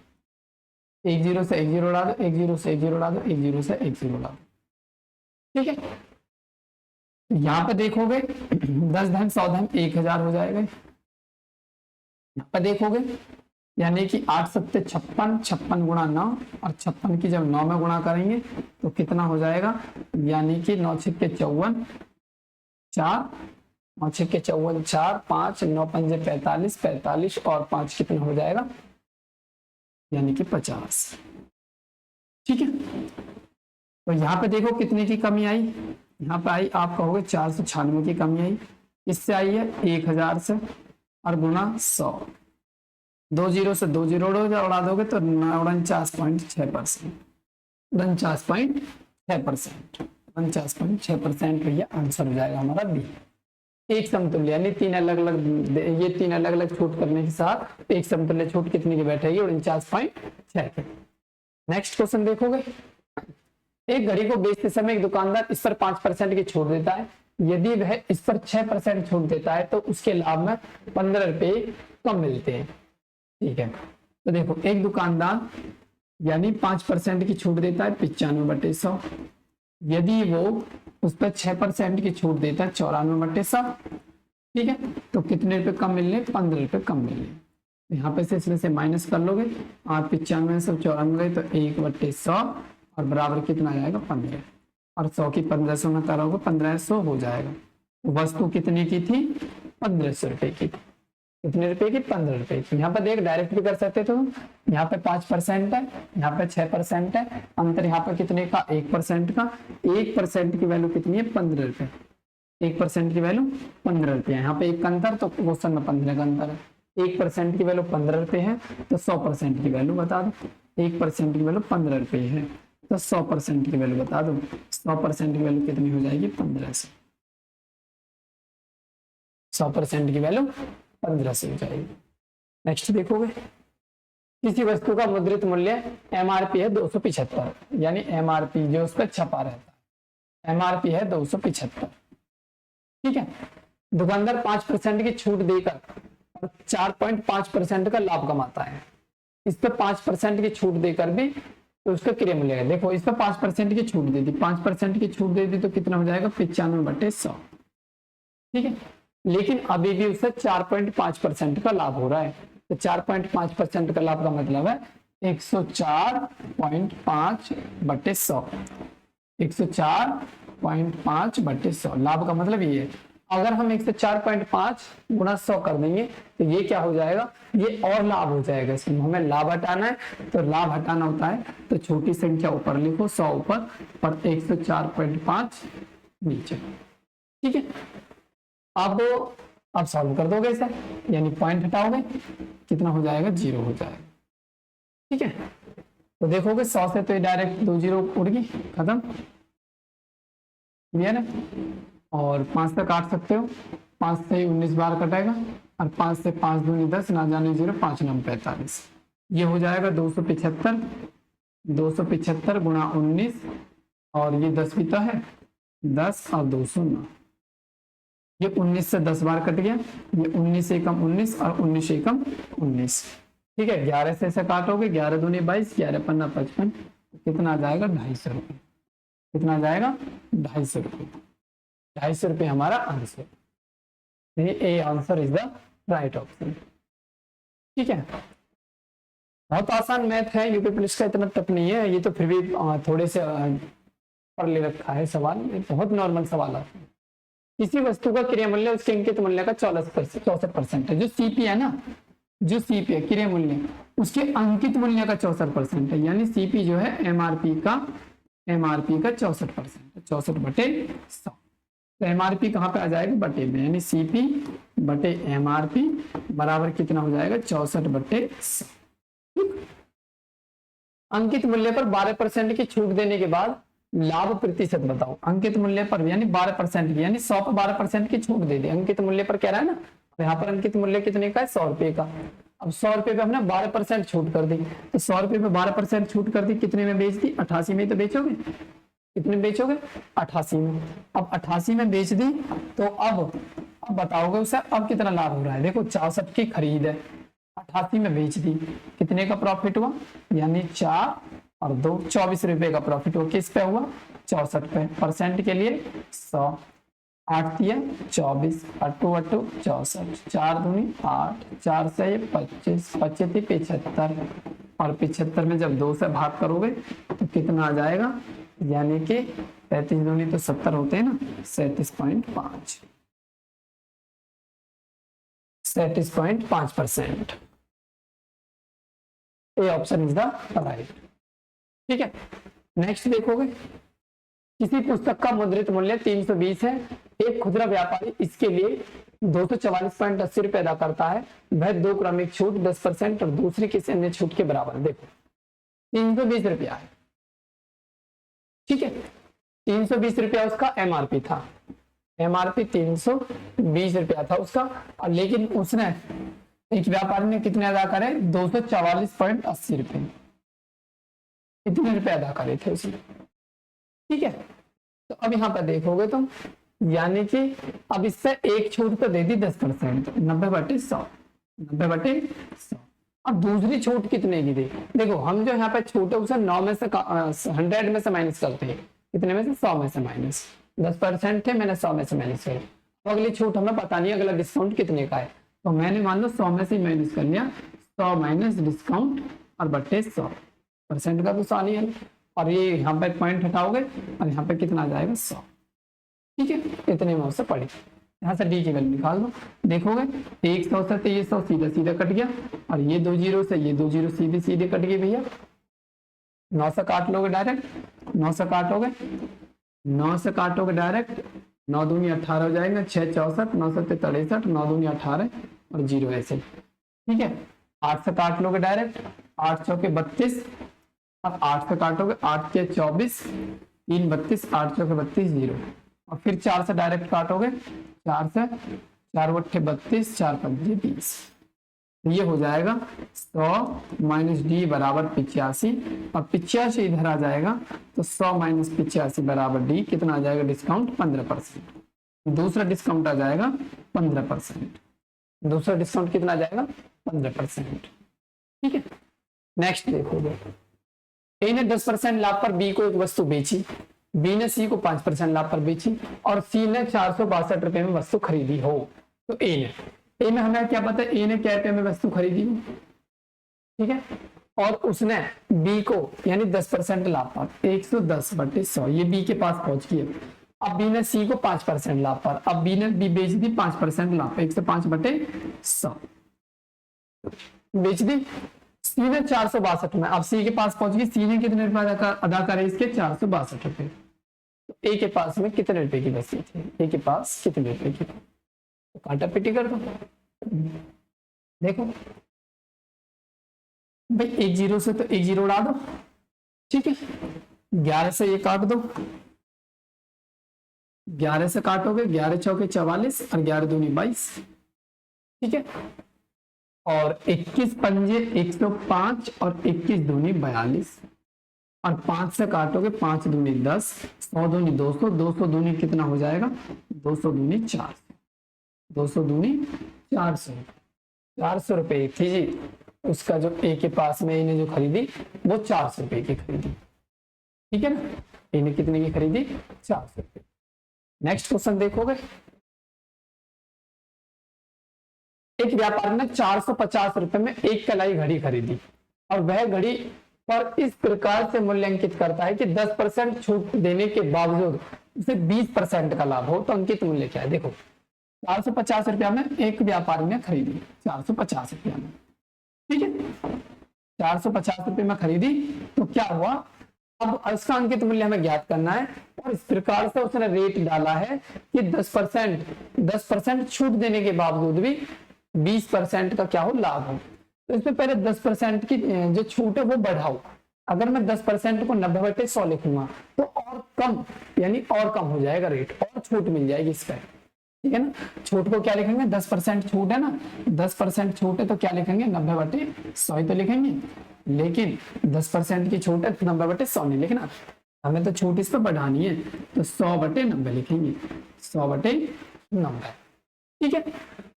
एक जीरो से एक जीरो उड़ा दो, एक जीरो से एक जीरो उड़ा दो, एक जीरो से एक जीरो उड़ा दो। ठीक है, यहाँ पे देखोगे 10 धन 100 धन 1000 हो जाएगा। यहाँ पे देखोगे यानी कि 8 सत्ते 56, 56 गुणा 9 और 56 की जब 9 में गुणा करेंगे तो कितना हो जाएगा, यानी कि 9 छिक्के 54 4, 9 छिक्के 54 4, 5 9 पंजे 45, 45 और 5 कितना हो जाएगा, यानी कि 50। ठीक है, तो यहाँ पे देखो कितने की कमी आई, यहाँ पे आई आप कहोगे 496 की कमी आई। इससे आई है 1000 से और गुना 100, 2 जीरो से 2 जीरो उड़ा दोगे तो 49.6%, 49.6%, 49.6% भैया आंसर हो जाएगा हमारा बी। एक समतुल्य यानी तीन अलग अलग, ये तीन अलग अलग छूट करने के साथ एक समतुल्य छूट कितने की बैठेगी, 49.6 की। नेक्स्ट क्वेश्चन देखोगे, एक घड़ी को बेचते समय एक दुकानदार इस पर 5% की छूट देता है, यदि वह इस पर 6% छूट देता है तो उसके लाभ में 15 रुपए कम मिलते हैं। ठीक है, तो देखो एक दुकानदार यानी 5% की छूट देता है 95/100, यदि वो उस पर 6% की छूट देता है 94/100। ठीक है, तो कितने रुपए कम मिलने, 15 रुपए कम मिलने। यहाँ पे से इसमें से माइनस कर लोगे, 8 95 सब 94 तो 1/100 और बराबर कितना आएगा 15, और 100 की 1500 में करोगे 1500 हो जाएगा। वस्तु कितने की थी, 1500 रुपए की। कितने रुपए की, 15 रुपए की। यहाँ पे देख डायरेक्ट भी कर सकते थे, यहाँ पे 5% है, यहाँ पे 6% है, अंतर यहाँ पे कितने का, 1% का। 1% की वैल्यू कितनी है, 15 रुपए। 1% की वैल्यू 15 रुपए, यहाँ पे एक का अंतर तो क्वेश्चन में 15 का अंतर है। 1% की वैल्यू 15 रुपए है तो 100% की वैल्यू बता दो। 1% की वैल्यू 15 रुपए है तो 100% की वैल्यू बता दो। 100% की वैल्यू कितनी हो जाएगी, 1500। 100% की वैल्यू 1500 हो जाएगी। नेक्स्ट देखोगे, किसी वस्तु का मुद्रित मूल्य MRP है 275, यानी MRP जो उस पर छपा रहता है, MRP है 275। ठीक है, दुकानदार 5% की छूट देकर 4.5% का लाभ कमाता है। इस पर 5% की छूट देकर भी तो उसका क्रय मूल्य है। देखो इस पर 5% की छूट दे दी, 5% की छूट दे दी तो कितना हो जाएगा, 95/100। ठीक है, लेकिन अभी भी उससे 4.5% का लाभ हो रहा है, तो 4.5% का लाभ का मतलब है 104.5/100। 104.5/100 लाभ का मतलब ये है। अगर हम 104.5 गुणा 100 कर देंगे तो ये क्या हो जाएगा, ये और लाभ हो जाएगा। इसमें हमें लाभ हटाना है, तो लाभ हटाना होता है तो छोटी संख्या ऊपर लिखो, 100 ऊपर और 104.5 नीचे। ठीक है, अब सॉल्व कर दोगे इसे, यानी पॉइंट हटाओगे कितना हो जाएगा, 0 हो जाएगा। ठीक है, तो देखोगे 100 से तो ये डायरेक्ट 2 जीरो उड़ गई, खत्म। क्लियर है, और 5 तक काट सकते हो, 5 से 19 बार कटेगा और 5 से 5 दूनी 10, ना जाने 0, 5 9 45। ये हो जाएगा 275, 275 गुणा 19 और ये 10 भी तो है, 10 और 209। ये 19 से 10 बार कट गया, ये 19 एकम 19 और 19 एकम 19। ठीक है, 11 से इसे काटोगे, 11 दूनी 22, 11 पन्ना 55, कितना आ जाएगा, 250 रुपये। कितना आ जाएगा, 250 रुपये। 250 रुपये हमारा answer, A answer is the right option. ठीक है, बहुत आसान मैथ है, यूपी पुलिस का इतना टफ नहीं है ये तो, फिर भी थोड़े से पर ले रखा है सवाल, ये बहुत नॉर्मल सवाल है। किसी वस्तु का क्रिया मूल्य उसके अंकित मूल्य का 64% है। जो सीपी है ना, जो सीपी है क्रिया मूल्य, उसके अंकित मूल्य का 64% है, यानी सीपी जो है एमआरपी का 64% है, 64/100। तो एमआरपी कहाँ पे आ जाएगा, बटे में, यानी सीपी बटे एमआरपी बराबर कितना हो जाएगा, 64/100। अंकित मूल्य पर 12% की छूट देने के बाद लाभ प्रतिशत बताओ। अंकित मूल्य पर यानी 12% की, यानी 100 पर 12% की छूट दे दी। अंकित मूल्य पर कह रहा है ना, यहाँ पर अंकित मूल्य कितने का है, 100 रुपए का। अब 100 रुपए पे हमने 12% छूट कर दी, तो 100 रुपए पे 12% छूट कर दी, कितने में बेच दी, 88 में तो बेचोगे, कितने बेचोगे, 88 में। अब 88 में बेच दी, तो अब बताओगे उसे अब कितना लाभ हो रहा है। देखो 64 की खरीद है, 88 में बेच दी, कितने का प्रॉफिट हुआ, यानी 4 और 2 24 रुपए का प्रॉफिट हुआ। किस पे हुआ, 64 पे। परसेंट के लिए 100, 8 दिया 24, 8 8 64, 4 दूनी 8, 4 से 25, 25 75, और 75 में जब 2 से भाग करोगे तो कितना आ जाएगा, यानी कि 35 दूनी तो 70 होते हैं ना, 37.5, 37.5%। A option is the right. ठीक है, नेक्स्ट देखोगे, किसी पुस्तक का मुद्रित मूल्य 320 है, एक खुदरा व्यापारी इसके लिए 244.80 रुपए अदा करता है, वह 2 क्रमिक छूट 10% और दूसरी किसी अन्य छूट के बराबर। देखो 320 रुपया है, ठीक है, 320 रुपया उसका एमआरपी था, एमआरपी 320 रुपया था उसका, और लेकिन उसने, एक व्यापारी ने कितने अदा करे, 244.80 रुपए, कितने रुपए अदा करे थे उसने। ठीक है, तो अब यहाँ पर देखोगे तुम, यानी कि अब इससे एक छूट तो दे दी 10%, 90/100, 90/100। अब दूसरी छूट कितने की दी, देखो हम जो यहाँ पे छूट है उसे 9 में से 100 में से माइनस करते हैं, कितने में से, 100 में से माइनस, 10% थे, मैंने 100 में से माइनस किया। तो अगली छूट हमें पता नहीं अगला डिस्काउंट कितने का है, तो मैंने मान लो 100 में से माइनस कर लिया, 100 माइनस डिस्काउंट और बट्टे 100%, का तो 100 नहीं है, और ये यहाँ पे पॉइंट हटाओगे और यहाँ पे कितना आ जाएगा, 100। ठीक है, इतने में उससे पड़ी, यहाँ से डी की वैल्यू निकाल दो। देखोगे 100 से ये 100 सीधा सीधा कट गया, और ये 2 जीरो से ये 2 जीरो सीधे सीधे कट गए भैया। 9 से काट लोगे डायरेक्ट, 9 से काटोगे, 9 से काटोगे डायरेक्ट, 9 दूनी 18 हो जाएगा, 6 64, 9 7 63, 9 दूनी 18 और 0 ऐसे। ठीक है, 8 से काट लोगे डायरेक्ट, 8 चौके 32, और 8 से काटोगे, 8 के 24, 3 32, 8 चौके 32, 0, और फिर 4 से डायरेक्ट काटोगे, 4 से 4 बट्ठे 32, 4 पंजे 20, ये हो जाएगा 100 माइनस डी बराबर 85, और 85 इधर आ जाएगा, तो 100 माइनस 85 बराबर डी, कितना आ जाएगा, डिस्काउंट 15%। दूसरा डिस्काउंट आ जाएगा 15%, दूसरा डिस्काउंट कितना आ जाएगा, 15%। ठीक है, नेक्स्ट देखोगे, ए ने 10% लाभ पर बी को एक वस्तु बेची, बी ने सी को 5% लाभ पर बेची, और सी ने 462 रुपए में वस्तु खरीदी हो। तो ए में हमें क्या पता है, ए ने क्या रुपए में वस्तु खरीदी हो, ठीक है, और उसने बी को यानी 10% लाभ पर 110/100, ये बी के पास पहुंच गई। अब बी ने सी को 5% लाभ पर, अब बी ने बी बेच दी 5% लाभ पर, 105/100 बेच दी। सी ने 462 में, अब सी के पास पहुंच गई, सी ने कितने रुपए अदा करे इसके, 462 रुपए। तो ए के पास में कितने रुपए की वस्तु थी, ए के पास कितने रुपए की, तो काटा पिटी कर दो। देखो भाई, एक जीरो से तो एक जीरो उड़ा दो, ठीक है, 11 से ये काट दो, 11 से काटोगे, 11 चौके 44 और 11 दूनी 22, ठीक है, और 21 पंजे 105 और 21 दूनी 42, और 5 से काटोगे, 5 दूनी 10, 100 दूनी 200, 200 दूनी कितना हो जाएगा, 200 दूनी 400, 200 दूनी 400, 400 रुपए थी जी उसका, जो ए के पास में इन्हें जो खरीदी वो 400 रुपए की खरीदी, ठीक है ना, इन्हें कितने की खरीदी, 400 रुपए। नेक्स्ट क्वेश्चन देखोगे, एक व्यापारी ने 450 रुपए में एक कलाई घड़ी खरीदी, और वह घड़ी पर इस प्रकार से मूल्यांकित करता है कि 10% छूट देने के बावजूद उसे 20% का लाभ हो। तो अंकित मूल्य क्या है? देखो 450 रुपया में एक व्यापारी ने खरीदी, 450 रुपया में, ठीक है, 450 रुपये में खरीदी। तो क्या हुआ, अब इसका अंकित मूल्य हमें ज्ञात करना है और इस प्रकार से उसने रेट डाला है कि 10% छूट देने के बावजूद भी 20% का क्या हो, लाभ हो। तो इसमें पहले 10% की जो छूट है वो बढ़ाओ। अगर मैं 10% को 90/100 लिखूंगा तो और कम, यानी और कम हो जाएगा रेट, और छूट मिल जाएगी इस पर, ठीक है ना। छूट को क्या लिखेंगे, 10% छूट है ना, 10% छूट है तो क्या लिखेंगे, 90/100 ही तो लिखेंगे। लेकिन 10% की छूट है तो 90/100 नहीं लिखना, हमें तो छूट इस पर बढ़ानी है, तो 100/90 लिखेंगे, 100/90, ठीक है।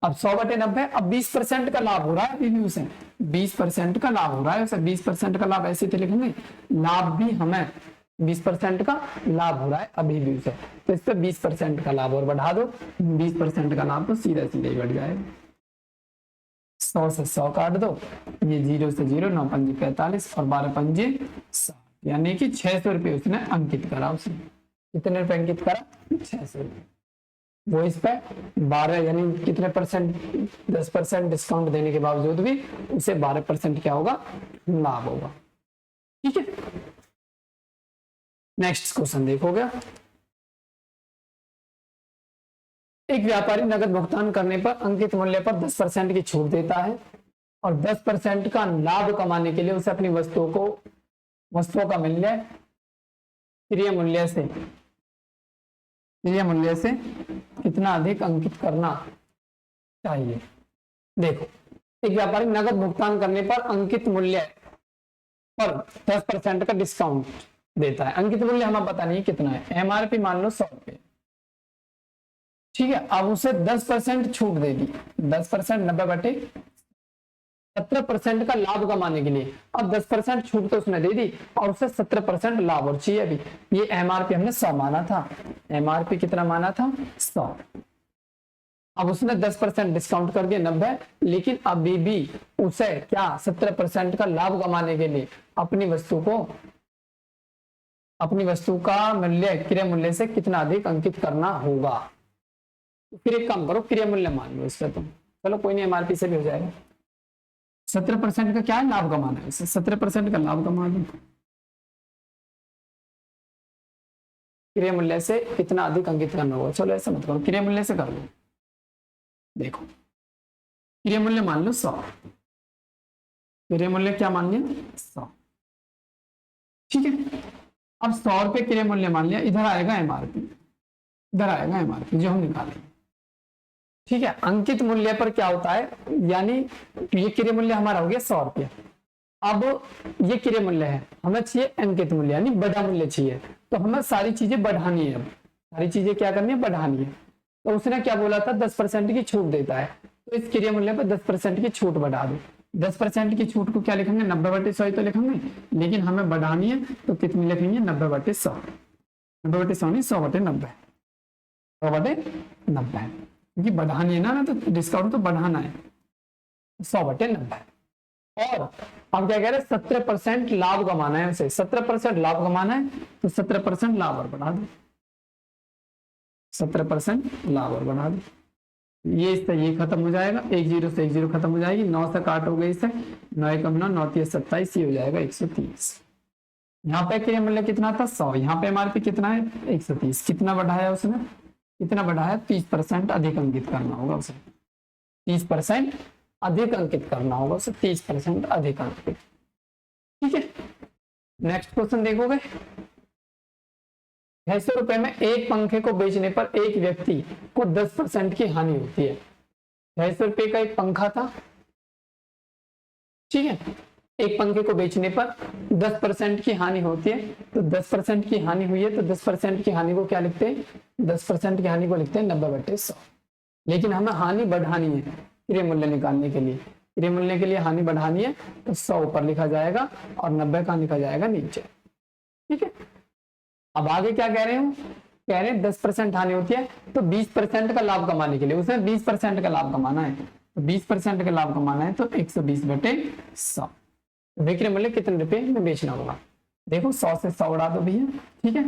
अब 100/90, अब 20% का लाभ हो रहा है अभी भी उसे, 20% का लाभ हो रहा है उसे, 20% का लाभ ऐसे तो लिखेंगे, लाभ भी हमें 20% का लाभ हो रहा है अभी भी उसे, तो इस पर 20% का लाभ और बढ़ा दो, 20% का लाभ तो सीधा सीधा ही बढ़ जाएगा। 100 से 100 काट दो, ये 0 से 0, 9 पंजे 45 और 12 पंजे 60, यानी कि 600 रुपये उसने अंकित करा। उसने कितने रुपए अंकित करा, 600 रुपये। वो इस पे 12 यानी कितने परसेंट, 10% डिस्काउंट देने के बावजूद भी उसे 12% क्या होगा, लाभ होगा, ठीक है। नेक्स्ट क्वेश्चन देखोगे, एक व्यापारी नगद भुगतान करने पर अंकित मूल्य पर 10% की छूट देता है और 10% का लाभ कमाने के लिए उसे अपनी वस्तुओं का मूल्य क्रय मूल्य से कितना अधिक अंकित करना चाहिए। देखो, एक व्यापारी नगद भुगतान करने पर अंकित मूल्य पर 10% का डिस्काउंट देता है। अंकित मूल्य हमें पता नहीं कितना है, एमआरपी मान लो 100 रुपये, ठीक है। अब उसे 10% छूट दे दी, 10% 90/17% का लाभ कमाने के लिए। अब 10% छूट तो उसने दे दी और उसे 17% लाभ और चाहिए अभी। ये एमआरपी हमने 100 माना था, एमआरपी कितना माना था, 100। अब उसने 10% डिस्काउंट कर दिया 90, लेकिन अभी भी उसे क्या 17% का लाभ कमाने के लिए अपनी वस्तु का मूल्य क्रय मूल्य से कितना अधिक अंकित करना होगा। तो फिर एक काम करो, क्रय मूल्य मान लो इसका तुम, चलो कोई नहीं, एमआरपी से भी हो जाएगा। 17% का क्या है, लाभ कमाना है, 17% का लाभ कमा लो, क्रय मूल्य से कितना अधिक अंकित करना होगा। चलो ऐसा मत करो, क्रय मूल्य से कर लो। देखो, क्रय मूल्य मान लो 100, क्रय मूल्य क्या मान लिया, 100, ठीक है। अब 100 रुपये क्रय मूल्य मान लिया, इधर आएगा एमआरपी, इधर आएगा एमआरपी जो हम निकालेंगे, ठीक है। अंकित मूल्य पर क्या होता है, यानी ये क्रय मूल्य हमारा हो गया 100 रुपया। अब ये क्रय मूल्य है, हमें चाहिए अंकित मूल्य यानी बड़ा मूल्य चाहिए, तो हमें सारी चीजें बढ़ानी है। अब सारी चीजें क्या करनी है, बढ़ानी है। तो उसने क्या बोला था, 10% की छूट देता है, तो इस क्रय मूल्य पर 10% की छूट बढ़ा दो। 10% की छूट को क्या लिखेंगे, 90/100 ही तो लिखेंगे, लेकिन हमें बढ़ानी है तो कितनी लिखेंगे, 90/100, 90/100 नहीं, 100/90, 100/90, क्योंकि बढ़ानी है ना, तो डिस्काउंट तो बढ़ाना है, 100/90। और अब क्या कह रहे हैं, 17% लाभ कमाना है उसे, 17% लाभ कमाना है, तो 17% लाभ और बढ़ा दो, 17% लाभ और बढ़ा दो। ये इससे ये खत्म हो जाएगा, 1 0 से 1 0 खत्म हो जाएगी, 9 से काट हो गई, इससे 9 1 9, 9 3 27, ये हो जाएगा 130। यहाँ पे क्रय मूल्य कितना था, 100, यहाँ पे एमआरपी कितना है, 130। कितना बढ़ाया उसने, कितना बढ़ाया, 30% अधिक अंकित करना होगा उसे, 30% अधिक अंकित करना होगा उसे, 30% अधिक अंकित, ठीक है। नेक्स्ट क्वेश्चन देखोगे, 600 रुपए में एक पंखे को बेचने पर एक व्यक्ति को 10% की हानि होती है। 600 रुपए का एक पंखा था, ठीक है, एक पंखे को बेचने पर 10% की हानि होती है, तो 10% की हानि हुई है, तो 10% की हानि को क्या लिखते हैं, 10% की हानि को लिखते हैं 90/100। लेकिन हमें हानि बढ़ानी है क्रय मूल्य निकालने के लिए, क्रय मूल्य के लिए हानि बढ़ानी है, तो 100 ऊपर लिखा जाएगा और 90 का लिखा जाएगा नीचे, ठीक है। अब आगे क्या कह रहे हो, कह रहे हैं 10% हानि होती है, तो 20% का लाभ कमाने के लिए उसे 20% का लाभ कमाना है, तो 20% का लाभ कमाना है, तो 120/100, विक्रय मूल्य कितने रुपए में बेचना होगा। देखो 100 से 100 उड़ा दो भैया, ठीक है,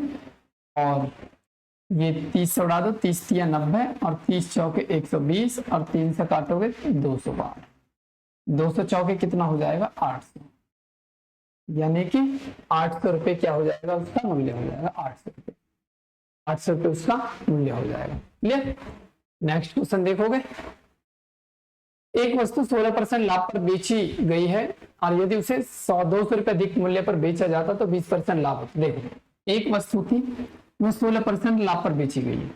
और ये 30 से उड़ा दो, 30 तिया 90 और 30 चौके 120 और 3 से काटोगे 212, 200 चौके कितना हो जाएगा 800, यानी कि 800 रुपये क्या हो जाएगा, उसका मूल्य हो जाएगा 800 रुपये, 800 रुपये उसका मूल्य हो जाएगा। क्लियर। नेक्स्ट क्वेश्चन देखोगे, एक वस्तु 16% लाभ पर बेची गई है और यदि उसे 200 रुपये अधिक मूल्य पर बेचा जाता तो 20% लाभ होता। देखो एक वस्तु थी वो 16% लाभ पर बेची गई है,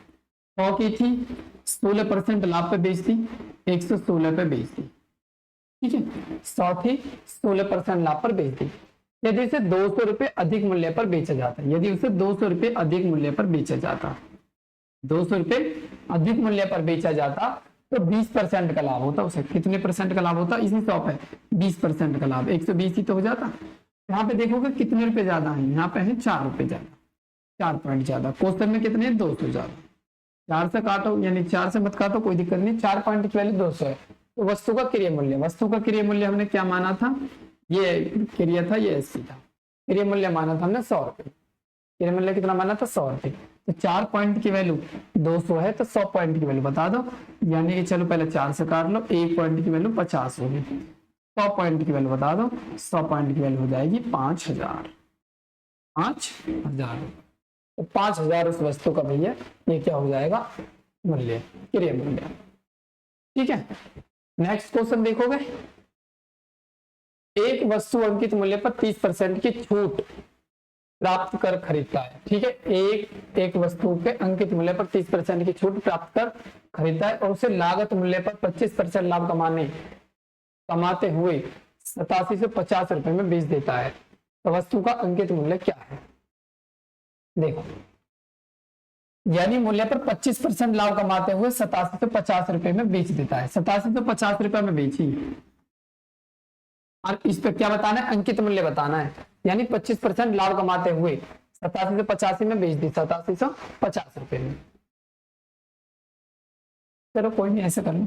100 की थी, 16% लाभ पर बेच दी, 116 पे बेच दी, ठीक है, 100 थी, 16% लाभ पर बेच दी। यदि उसे 200 रुपये अधिक मूल्य पर बेचा जाता, यदि उसे 200 रुपये अधिक मूल्य पर बेचा जाता, 200 रुपये अधिक मूल्य पर बेचा जाता तो 20% का लाभ होता। उसे कितने परसेंट का लाभ होता, इसी 100 पे 20% का लाभ, 120 ही तो हो जाता। यहाँ पे देखोगे कितने रुपए ज्यादा है, यहाँ पे है 4 रुपए ज्यादा, 4 पॉइंट ज्यादा। क्वेश्चन में कितने 200 ज्यादा, 4 से काटो, यानी 4 से मत काटो, कोई दिक्कत नहीं, 4 पॉइंट की वैल्यू 200 है। तो वस्तु का क्रय मूल्य, वस्तु का क्रय मूल्य हमने क्या माना था, ये क्रय था, ये एसपी था, क्रय मूल्य माना था हमने 100 रुपए, क्रय मूल्य कितना माना था 100 रुपए। तो 4 पॉइंट की वैल्यू 200 है तो 100 पॉइंट की वैल्यू बता दो, यानी कि चलो पहले 4 से काट लो, 1 पॉइंट की वैल्यू 50 होगी, 100 पॉइंट की वैल्यू बता दो, 100 पॉइंट की वैल्यू हो जाएगी 5000, 5000। तो 5000 उस वस्तु का भैया ये क्या हो जाएगा मूल्य, क्रय मूल्य, ठीक है। नेक्स्ट क्वेश्चन देखोगे, एक वस्तु अंकित मूल्य पर 30% की छूट प्राप्त कर खरीदता है, ठीक है, एक वस्तु के अंकित मूल्य पर 30% की छूट प्राप्त कर खरीदता है और उसे लागत मूल्य पर 25% लाभ कमाते हुए 8750 रुपए में बेच देता है, तो वस्तु का अंकित मूल्य क्या है। देखो यानी मूल्य पर 25% लाभ कमाते हुए 8750 रुपए में बेच देता है, 8750 रुपए में बेची, और इस पे क्या बताना है, अंकित मूल्य बताना है, यानी 25% लाभ कमाते हुए 8785 में बेच दी, 8750 रुपए में। चलो कोई नहीं, ऐसे कर लो,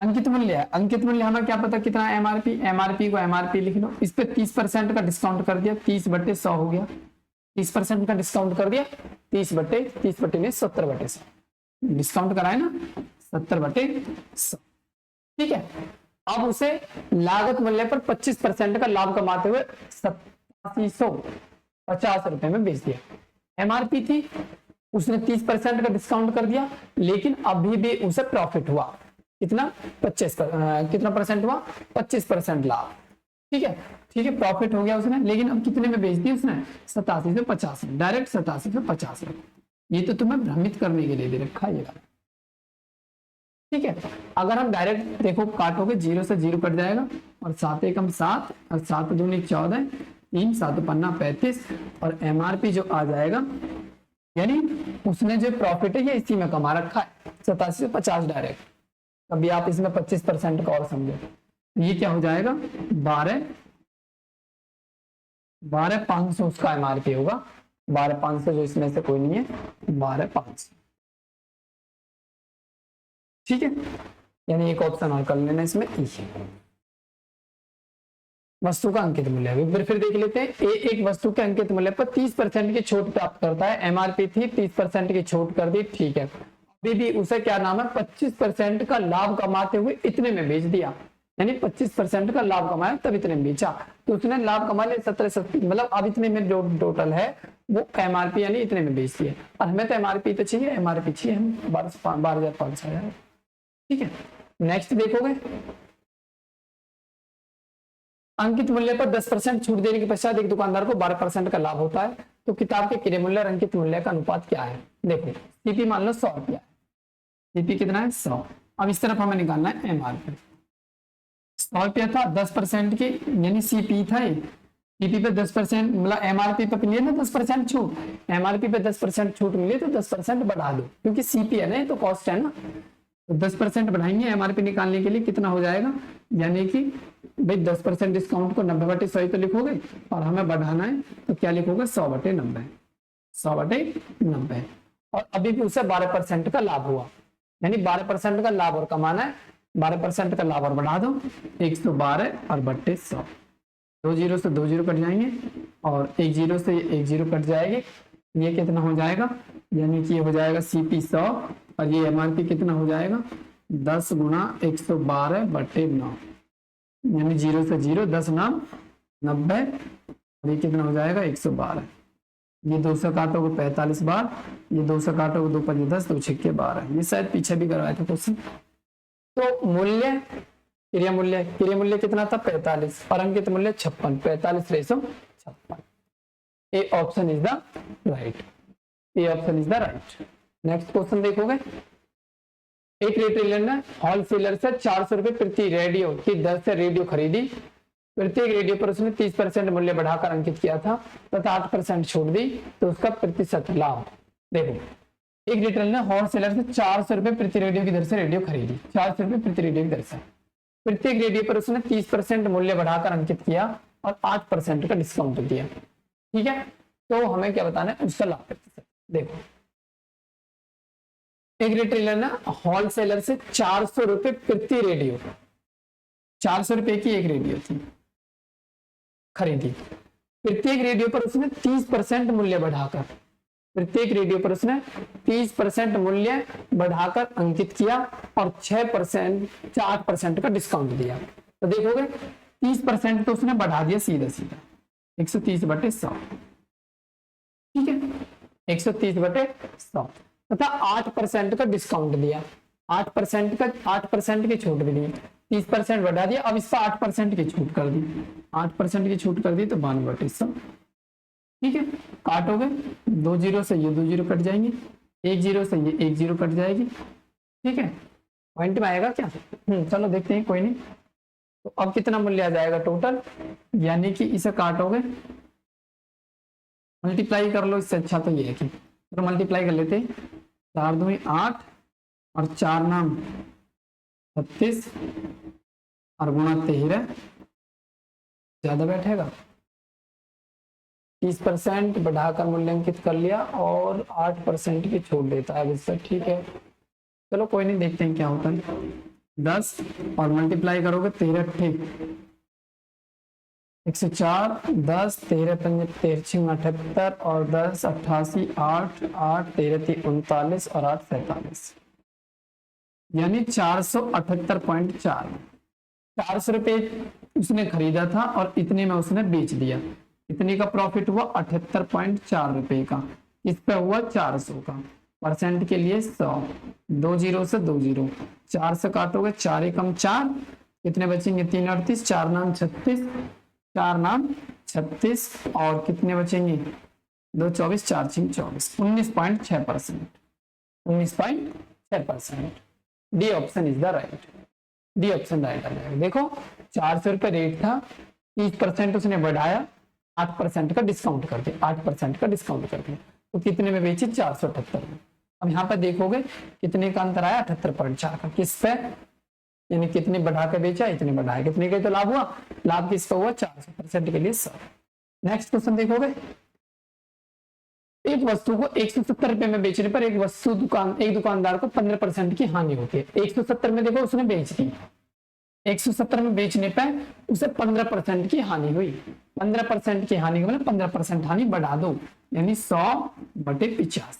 अंकित मूल्य है, अंकित मूल्य हमें क्या पता कितना एमआरपी, एमआरपी को एमआरपी लिख लो, इस पे 30% का डिस्काउंट कर दिया, 30/100 हो गया, 30% का डिस्काउंट कर दिया, 30/30 में 70/100 डिस्काउंट कराए ना, 70/100, ठीक है। अब उसे लागत मूल्य पर 25% का लाभ कमाते हुए 8750 रुपए में बेच दिया। एमआरपी थी, उसने 30% का डिस्काउंट कर दिया, लेकिन अभी भी उसे प्रॉफिट हुआ कितना, 25% हुआ, 25% लाभ, ठीक है, ठीक है, प्रॉफिट हो गया उसने, लेकिन अब कितने में बेच दी उसने, 8750 में, डायरेक्ट 8750 में। ये तो तुम्हें भ्रमित करने के लिए दे रखा है, ठीक है। अगर हम डायरेक्ट देखो काटोगे, 0 से 0 कट जाएगा और 7 एकम 7 और 7 दूनी 14, 3 7 पन्ना 35 और एमआरपी जो आ जाएगा, यानी उसने जो प्रॉफिट है ये इसी में कमा रखा है, 8750 डायरेक्ट। अभी आप इसमें 25% का और समझो, ये क्या हो जाएगा 12,500 उसका एमआरपी होगा, 12,500 जो इसमें से कोई नहीं है, 12,500, ठीक है। यानी एक ऑप्शन और कर लेना इसमें, वस्तु का अंकित मूल्य फिर देख लेते हैं। एक वस्तु के अंकित मूल्य पर 30% की छूट प्राप्त करता है, एमआरपी थी 30% की छूट कर दी, ठीक है। अभी भी उसे क्या नाम है, 25% का लाभ कमाते हुए इतने में बेच दिया, यानी 25% का लाभ कमाया तब इतने में बेचा, तो उसने लाभ कमा लिया 17, मतलब अब इतने में जो टोटल है वो एमआरपी यानी इतने में बेच दिया। और हमें तो एमआरपी तो चाहिए, एमआरपी चाहिए हम 12,500 है, ठीक है। नेक्स्ट देखोगे, अंकित मूल्य पर 10% छूट देने के पश्चात एक दुकानदार को 12% का लाभ होता है, तो किताब के क्रय मूल्य और अंकित मूल्य का अनुपात क्या है। देखो सीपी मान लो 100 रुपया है, सीपी कितना है 100, अब इस तरफ हमें निकालना है एमआरपी, 100 रुपया था, 10% की यानी सीपी था, सीपी पे 10% मतलब एमआरपी पे मिली ना 10% छूट, एमआरपी पे 10% छूट मिली तो 10% बढ़ा दो, क्योंकि सीपी है ना, तो कॉस्ट है ना, तो 10% बढ़ाएंगे एमआरपी निकालने के लिए, कितना हो जाएगा, यानी कि भाई 10% डिस्काउंट को 90/100 तो लिखोगे, और हमें बढ़ाना है तो क्या लिखोगे 100/90, 100/90, और अभी भी उसे 12% का लाभ हुआ, यानी 12% का लाभ और कमाना है, 12% का लाभ और बढ़ा दो, 112 और 100, 2 जीरो से 2 जीरो कट जाएंगे और 1 जीरो से 1 जीरो कट जाएगी। ये कितना हो जाएगा, यानी कि ये हो जाएगा CP 100 और ये MRP कितना हो जाएगा 10 गुणा 112/9, यानी 0 से 0 10 नाम 90 और ये कितना हो जाएगा 112। ये 2 से काटोगे 45 बार, ये 2 से काटोगे 2 5 10 2 6 12। ये शायद पीछे भी करवाए थे क्वेश्चन। तो मूल्य क्रिया मूल्य कितना था 45 और अंकित मूल्य 56, 45/56। A option is the right, A option is the right. Next question देखोगे, एक रिटेलर ने होलसेलर से 400 रुपए प्रति रेडियो की दर से रेडियो खरीदी। प्रत्येक रेडियो पर उसने 30% मूल्य बढ़ाकर अंकित किया था तथा 8% छूट दी, तो उसका प्रतिशत लाभ देखो। एक रिटेलर ने होलसेलर से 400 रुपए प्रति रेडियो की दर से रेडियो खरीदी, 400 रुपए प्रति रेडियो की दर से। प्रत्येक रेडियो पर उसने 30% मूल्य बढ़ाकर अंकित किया और 8% का डिस्काउंट दिया। ठीक है, तो हमें क्या बताना है, उसका लाभ प्रतिशत। देखो, एक रिटेलर ने होलसेलर से 400 रुपए प्रति रेडियो, 400 रुपए की एक रेडियो थी, खरीदी। प्रत्येक रेडियो पर उसने 30% मूल्य बढ़ाकर, प्रत्येक रेडियो पर उसने 30% मूल्य बढ़ाकर अंकित किया और 6% 8% का डिस्काउंट दिया। तो देखोगे 30% तो उसने बढ़ा दिया सीधा सीधा 130/100। ठीक है, 130/100 तथा 8% का डिस्काउंट दिया, 8% की छूट भी दी, 30% बढ़ा दिया, अब इसका 8% की छूट कर दी, 8% की छूट कर दी तो 92/100। ठीक है, काटोगे 2 जीरो से ये 2 जीरो कट जाएंगे, 1 जीरो से ये 1 जीरो कट जाएगी। ठीक है, पॉइंट में आएगा क्या? चलो देखते हैं, कोई नहीं। तो अब कितना मूल्य आ जाएगा टोटल, यानी कि इसे काटोगे, मल्टीप्लाई कर लो, इससे अच्छा तो ये है कि तो मल्टीप्लाई कर लेते हैं। 4 दूनी 8 और 4 नाम 36 और गुणा 13, ज्यादा बैठेगा। 30% बढ़ाकर मूल्यांकित कर लिया और 8% की छूट देता है इससे। ठीक है, चलो कोई नहीं, देखते हैं क्या होता है। 10 और मल्टीप्लाई करोगे 13 ठीक 104, 10 13 5 13 78 और 10 88 8 8 13 39 और 8 47, यानी 478.4। 400 रुपए उसने खरीदा था और इतने में उसने बेच दिया। इतने का प्रॉफिट हुआ 78.4 रुपए का। इस पे हुआ 400 का। परसेंट के लिए 100, 2 जीरो से 2 जीरो, 4 से काटोगे 4 एकम 4, कितने बचेंगे 3 38, 4 नाम 36, 4 नाम 36 और कितने बचेंगे 2 24, 4 6 24, 19.6%, 19.6%। D option is the right, D option right आ जाएगा। देखो 400 रुपए रेट था, 30% उसने बढ़ाया, 8% का डिस्काउंट कर दिया, 8% का डिस्काउंट कर दिया, तो कितने में बेची 478 में। अब यहाँ पर देखोगे कितने का अंतर आया 78.4 का। किस पे, यानी कितने बढ़ा के बेचा, इतने बढ़ाया, कितने का तो लाभ हुआ, लाभ किसका हुआ 400% के लिए 100। नेक्स्ट क्वेश्चन देखोगे, एक वस्तु को 170 रुपए में बेचने पर एक दुकानदार को 15% की हानि होती है। 170 में देखो उसने बेच दी, 170 में बेचने पर उसे 15% की हानि हुई। 15% की हानि मतलब 15% हानि बढ़ा दो, यानी 100/85।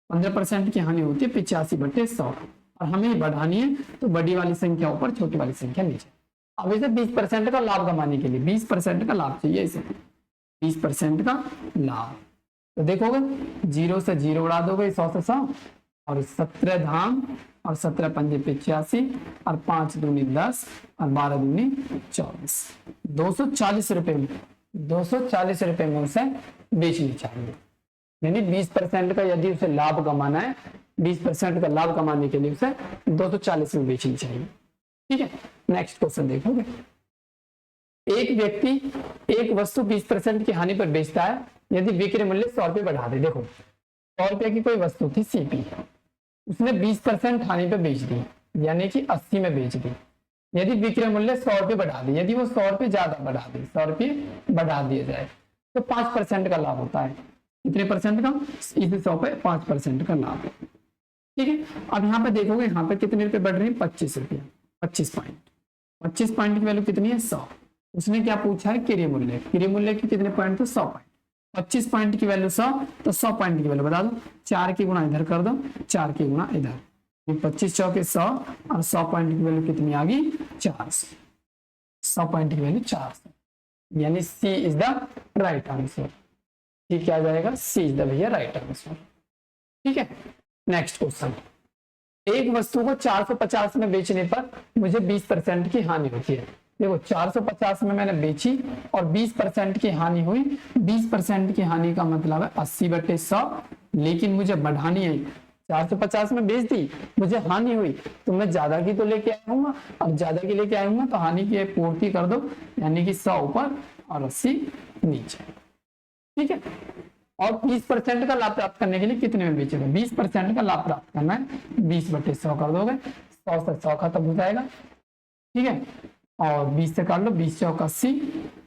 15% की हानि होती है 85/100 और हमें बढ़ानी है, तो बड़ी वाली संख्या ऊपर, छोटी वाली संख्या नीचे। अब इसे 20% का लाभ कमाने के लिए 20% का लाभ चाहिए, इसे 20% का लाभ। तो देखोगे 0 से 0 उड़ा दोगे, 100 से 100 और 17 धाम और 17 पंजे 85 और 5 दूनी 10 और 12 दूनी 24, 240 रुपए में, 240 रुपए में उसे बेचनी चाहिए। यानी 20% का यदि उसे लाभ कमाना है, 20% का लाभ कमाने के लिए उसे 240 में बेचनी चाहिए। ठीक है, नेक्स्ट क्वेश्चन देखोगे, एक व्यक्ति एक वस्तु 20% की हानि पर बेचता है यदि विक्रय मूल्य 100 रुपए बढ़ा दे। देखो 100 रुपए की कोई वस्तु थी सीपी, उसने 20% हानि पे बेच दी, यानी कि 80 में बेच दी। यदि विक्रय मूल्य 100 रुपए बढ़ा दी, यदि वो 100 रुपए ज्यादा बढ़ा दे, 100 रुपए बढ़ा दिया जाए तो 5% का लाभ होता है। कितने परसेंट का, इस 100 पे 5% का लाभ है। ठीक है, अब यहाँ पे देखोगे यहाँ पे कितने रुपए बढ़ रहे हैं 25 रुपया, 25 पॉइंट, 25 पॉइंट की वैल्यू कितनी है 100, उसने क्या पूछा है, क्रय मूल्य। क्रय मूल्य के कितने पॉइंट थे, 100 पॉइंट। 25 पॉइंट की वैल्यू 100, तो 100 पॉइंट की वैल्यू बता दो। 4 की गुणा इधर कर दो, 4 की गुणा इधर, 25 चौके 100 और 100 पॉइंट की वैल्यू कितनी आ गई, 400। 100 पॉइंट की वैल्यू 400, यानी सी इज द राइट आंसर। ठीक, क्या जाएगा, सी इज द भैया राइट आंसर। ठीक है, नेक्स्ट क्वेश्चन। एक वस्तु को 450 में बेचने पर मुझे 20% की हानि होती है। देखो 450 में मैंने बेची और 20% की हानि हुई। 20% की हानि का मतलब है 80/100, लेकिन मुझे बढ़ानी है। 450 में बेच दी, मुझे हानि हुई, तो मैं ज्यादा की तो लेके आऊंगा। अब ज्यादा की लेके आऊंगा तो हानि की पूर्ति कर दो, यानी कि 100 ऊपर और 80 नीचे। ठीक है, और 20% का लाभ प्राप्त करने के लिए कितने में बेचेगा, 20% का लाभ प्राप्त करना है, 20/100 कर दोगे, 100 से 100 खत्म हो जाएगा। ठीक है, और 20 से काट लो, 20 चौक 80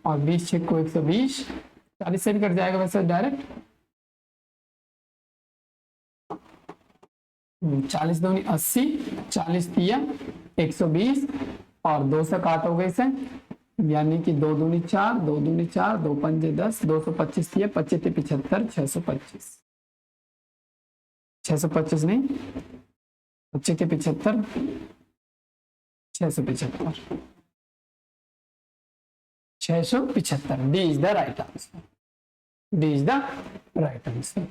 और 20 छेक को 120, 40 से भी कट जाएगा वैसे डायरेक्ट। 40 दूनी 80, 40 तिया 120 और 2 से काटोगे इसे, यानी कि 2 दूनी 4, 2 दूनी 4, 2 पंजे 10, 225 तिया 25 75, 625, 625 नहीं 25 के 75, 675, 675। D is the right answer, D is the right answer.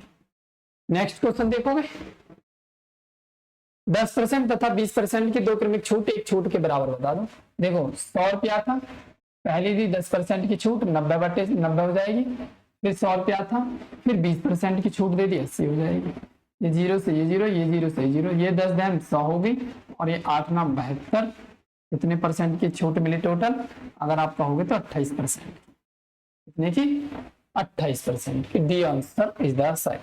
Next question देखोगे, 10% तथा 20% की दो क्रमिक छूट एक छूट के बराबर बता दो। देखो 100 रुपया था, पहले दी 10% की छूट 90/90 हो जाएगी, फिर 100 रुपया था, फिर 20% की छूट दे दी 80 हो जाएगी। ये 0 से ये 0, ये 0 से 0, ये 10 दम 100 होगी और ये 8 9 72, कितने परसेंट की छूट मिली टोटल, अगर आप कहोगे तो 28%। कितने की, 28% की। डी आंसर इज द सही।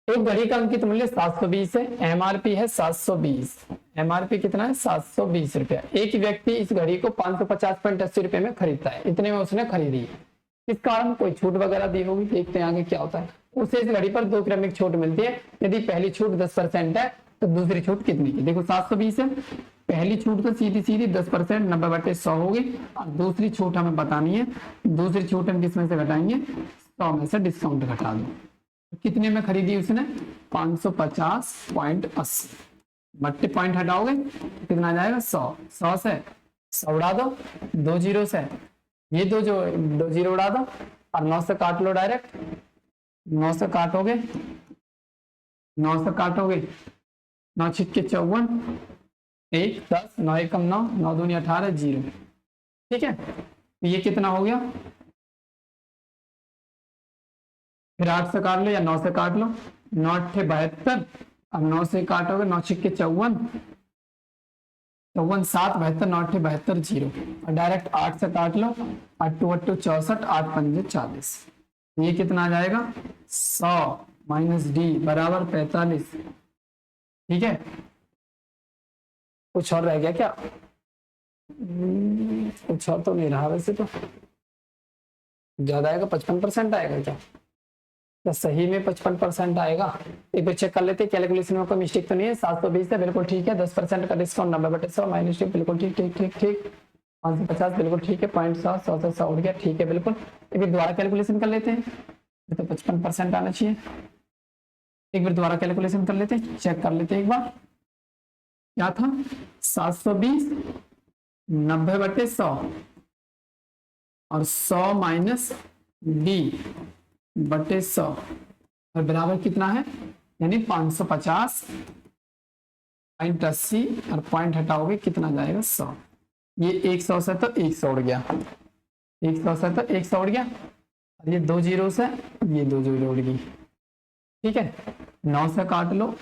एक घड़ी का अंकित मूल्य 720 है, एमआरपी है 720। एमआरपी कितना है, 720 रुपया। एक व्यक्ति इस घड़ी को 550.80 रुपए में खरीदता है, इतने में उसने खरीदी। इस कारण कोई छूट वगैरह दी होगी, देखते हैं आगे क्या होता है। उसे इस घड़ी पर दो क्रमिक छूट मिलती है, यदि पहली छूट 10% है तो दूसरी छूट कितनी की। देखो 720 है, पहली छूट तो सीधी सीधी 10% 90/100 होगी, और दूसरी छूट हमें बतानी है। दूसरी छूट हम किसमें से घटाएंगे, 100 में से डिस्काउंट घटा दो। कितने में खरीदी उसने, 550.80, बट्टे पॉइंट हटाओगे कितना आ जाएगा, 100। 100 से 100 उड़ा दो, 2 जीरो से ये 2 जीरो उड़ा दो, और 9 से काट लो डायरेक्ट। 9 से काटोगे, 9 से काटोगे, 9 छिक्के 54, 1 10, 9 एकम 9, 9 दूनी 18, 0। ठीक है, ये कितना हो गया, फिर 8 से काट लो या 9 से काट लो, 9 8 72, अब 9 से काटोगे, 9 छिक्के 54, 54 7 72, 9 8 72, 0, और डायरेक्ट 8 से काट लो, 8 2 8 64, 8 5 40। ये कितना आ जाएगा, 100 माइनस डी बराबर 45। ठीक है, कुछ और रह गया क्या, कुछ और तो नहीं रहा वैसे, तो ज्यादा आएगा, 55% आएगा क्या, तो सही में 55% आएगा। एक बार चेक कर लेते हैं कैलकुलेशन में कोई मिस्टेक तो नहीं है। 720 है, बिल्कुल ठीक है। 10% का डिस्काउंट 90/100 माइनस टी, बिल्कुल ठीक ठीक ठीक ठीक। 550 बिल्कुल ठीक है। 0.100 100 से 100 उठ गया, ठीक है बिल्कुल। एक बार दोबारा कैलकुलेशन कर लेते हैं, तो 55% आना चाहिए। एक बार दोबारा कैलकुलेशन कर लेते हैं, चेक कर लेते हैं एक बार, क्या था 720 90/100 और 100 माइनस डी बटे 100 और बराबर कितना है, यानी 550.80 और पॉइंट हटाओगे कितना जाएगा, 100। ये 100 से तो 100 उड़ गया, 100 से तो 100 उड़ गया, और ये 2 जीरो से ये 2 जीरो उड़ गई। ठीक है, 9 से काट लो,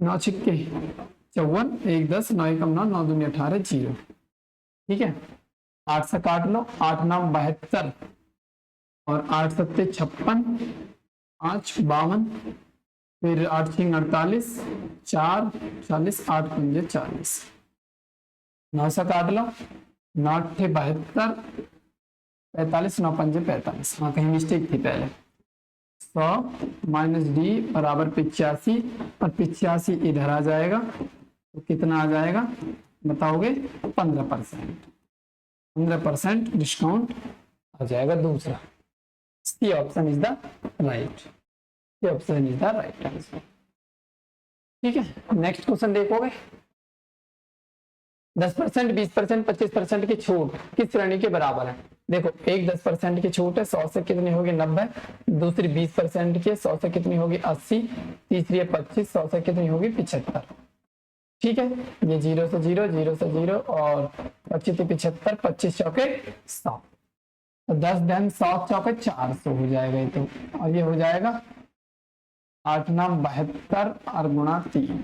9 छिक्के 54, 1 10, 9 एकम 9, 9 दूनी 18, 0। ठीक है, 8 से काट लो, 8 9 72 और 8 7 56, 5 52, फिर 8 6 48, 4 40, 8 5 40। 9 से काट लो, 9 8 72, 45, 9 5 45। हाँ कहीं मिस्टेक थी पहले। 100 माइनस डी बराबर 85, और 85 इधर आ जाएगा तो कितना आ जाएगा बताओगे, 15%। 15% डिस्काउंट आ जाएगा दूसरा। C option is the right, C option is the right answer. ठीक है, नेक्स्ट क्वेश्चन देखोगे। 10%, 20%, 25% की छूट किस श्रेणी के बराबर है? देखो, एक 10% की छूट है, 100 से कितनी होगी 90, दूसरी 20% की 100 से कितनी होगी 80, तीसरी है 25, 100 से कितनी होगी 75। ठीक है, ये 0 से 0, 0 से 0 और 25 से 75, 25 चौके 100, तो 10 धन 100 चौके 400 हो जाएगा ये तो, और ये हो जाएगा 8 9 72 और गुणा 3,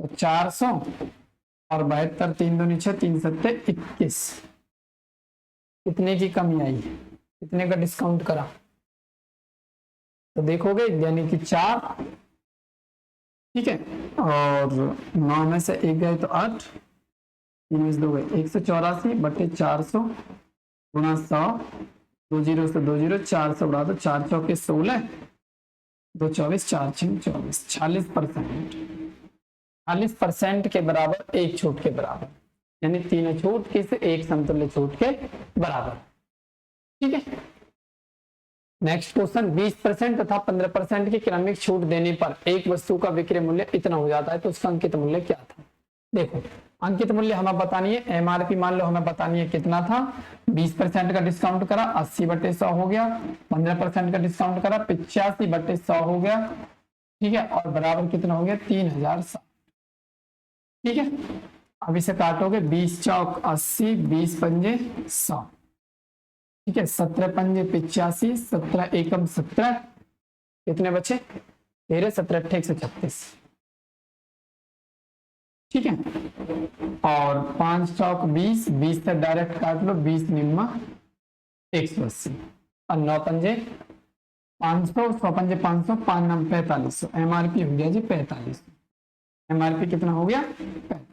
तो 400 और 72, 3 2 6, 3 7 21। कितने की कमी आई, कितने का डिस्काउंट करा? तो देखोगे यानी कि 4, ठीक है, और 9 में से 1 गए तो 8, 3 में से 2 गए 184 बटे 400 गुणा 100, 2 0 से 2 0, 400 बढ़ा दो, 4 चौके 16, 2 24, 4 6 24, 40%, 40% के बराबर, एक छूट के बराबर, यानी तीनों छूट किस एक समतुल्य छूट के बराबर। ठीक है, नेक्स्ट क्वेश्चन। 20% तथा 15% की क्रमिक छूट देने पर एक वस्तु का विक्रय मूल्य इतना हो जाता है, तो उसका अंकित मूल्य क्या था? देखो, अंकित मूल्य हमें बतानी है, एमआरपी मान लो हमें बतानी है कितना था। 20% का डिस्काउंट करा 80 बटे 100 हो गया, 15% का डिस्काउंट करा 85 बटे 100 हो गया। ठीक है, और बराबर कितना हो गया 3060। ठीक है, अब इसे काटोगे, 20 चौक 80, 20 पंजे 100, ठीक है, 17 पंजे 85, 17 एकम 17, कितने बचे 13, 17 अट्ठे 136। ठीक है, और 5 चौक 20, 20 से डायरेक्ट काट लो, 20 निम्मा 180, और 9 पंजे 500, 100 पंजे 500, 5 नाम 4500, एमआरपी हो गया जी 4500। एमआरपी कितना हो गया 45।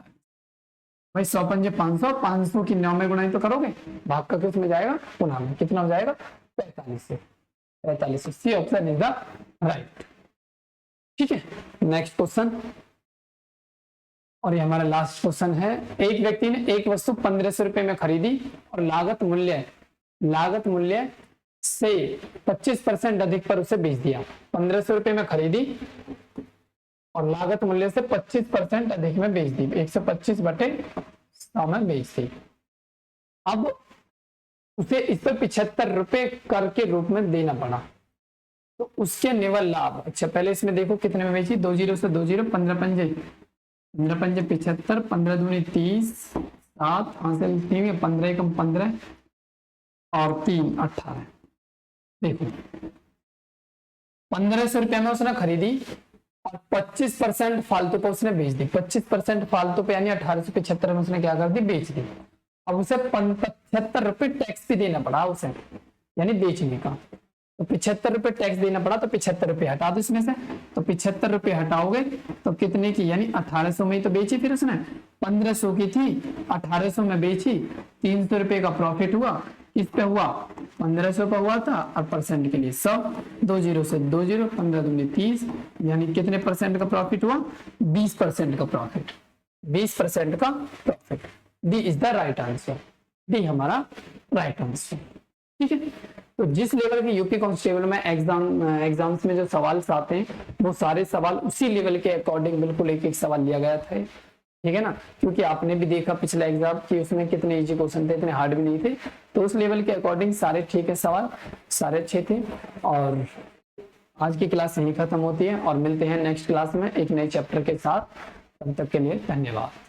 भाई 100 पंजे 500, 500 की 9 में गुणाई तो करोगे, भाग का किस में जाएगा गुना में, कितना हो जाएगा 45 से, 4500। C option is the right. ठीक है, नेक्स्ट क्वेश्चन, और ये हमारा लास्ट क्वेश्चन है। एक व्यक्ति ने एक वस्तु 1500 रुपए में खरीदी और लागत मूल्य से 25% अधिक पर उसे बेच दिया। 1500 रुपए में खरीदी और लागत मूल्य से 25% अधिक में बेच दी, 125 बटे 100 में बेच दी। अब उसे इस पर 75 रुपए कर के रूप में देना पड़ा, तो उसके निवल लाभ। अच्छा, पहले इसमें देखो कितने में बेची, 2 0 से 2 0, 15 पंजे 75, 15 दूनी 30, 7 हासिल 3, 15 एकम 15 और 3 18। देखो 1500 रुपए में उसने खरीदी और 25% फालतू पे उसने बेच दी। 25% फालतू पे यानी 1875 में उसने क्या कर दी, बेच दी। अब उसे 75 रुपए टैक्स भी देना पड़ा उसे, यानी बेचने का। तो 75 रुपए टैक्स देना पड़ा, तो 75 रुपए हटा दो इसमें से, तो 75 रुपए हटाओगे तो कितने की, यानी 1800 में ही तो बेची। फिर उसने 1500 की थी, 1800 में बेची, 300 रुपए का प्रॉफिट हुआ। किस पे हुआ, 1500 पे हुआ था, और परसेंट के लिए 100, 2 0 से 2 0, 15 दूनी 30, यानी कितने परसेंट का प्रॉफिट हुआ, 20% का प्रॉफिट, 20% का profit. D is the right answer, D हमारा राइट आंसर। ठीक है, तो जिस लेवल के यूपी कांस्टेबल में एग्जाम्स में जो सवाल आते हैं, वो सारे सवाल उसी लेवल के अकॉर्डिंग बिल्कुल एक एक सवाल लिया गया था। ठीक है ना, क्योंकि आपने भी देखा पिछला एग्जाम कि उसमें कितने इजी क्वेश्चन थे, इतने हार्ड भी नहीं थे, तो उस लेवल के अकॉर्डिंग सारे ठीक है, सवाल सारे अच्छे थे। और आज की क्लास यहीं खत्म होती है, और मिलते हैं नेक्स्ट क्लास में एक नए चैप्टर के साथ। तब तक के लिए धन्यवाद।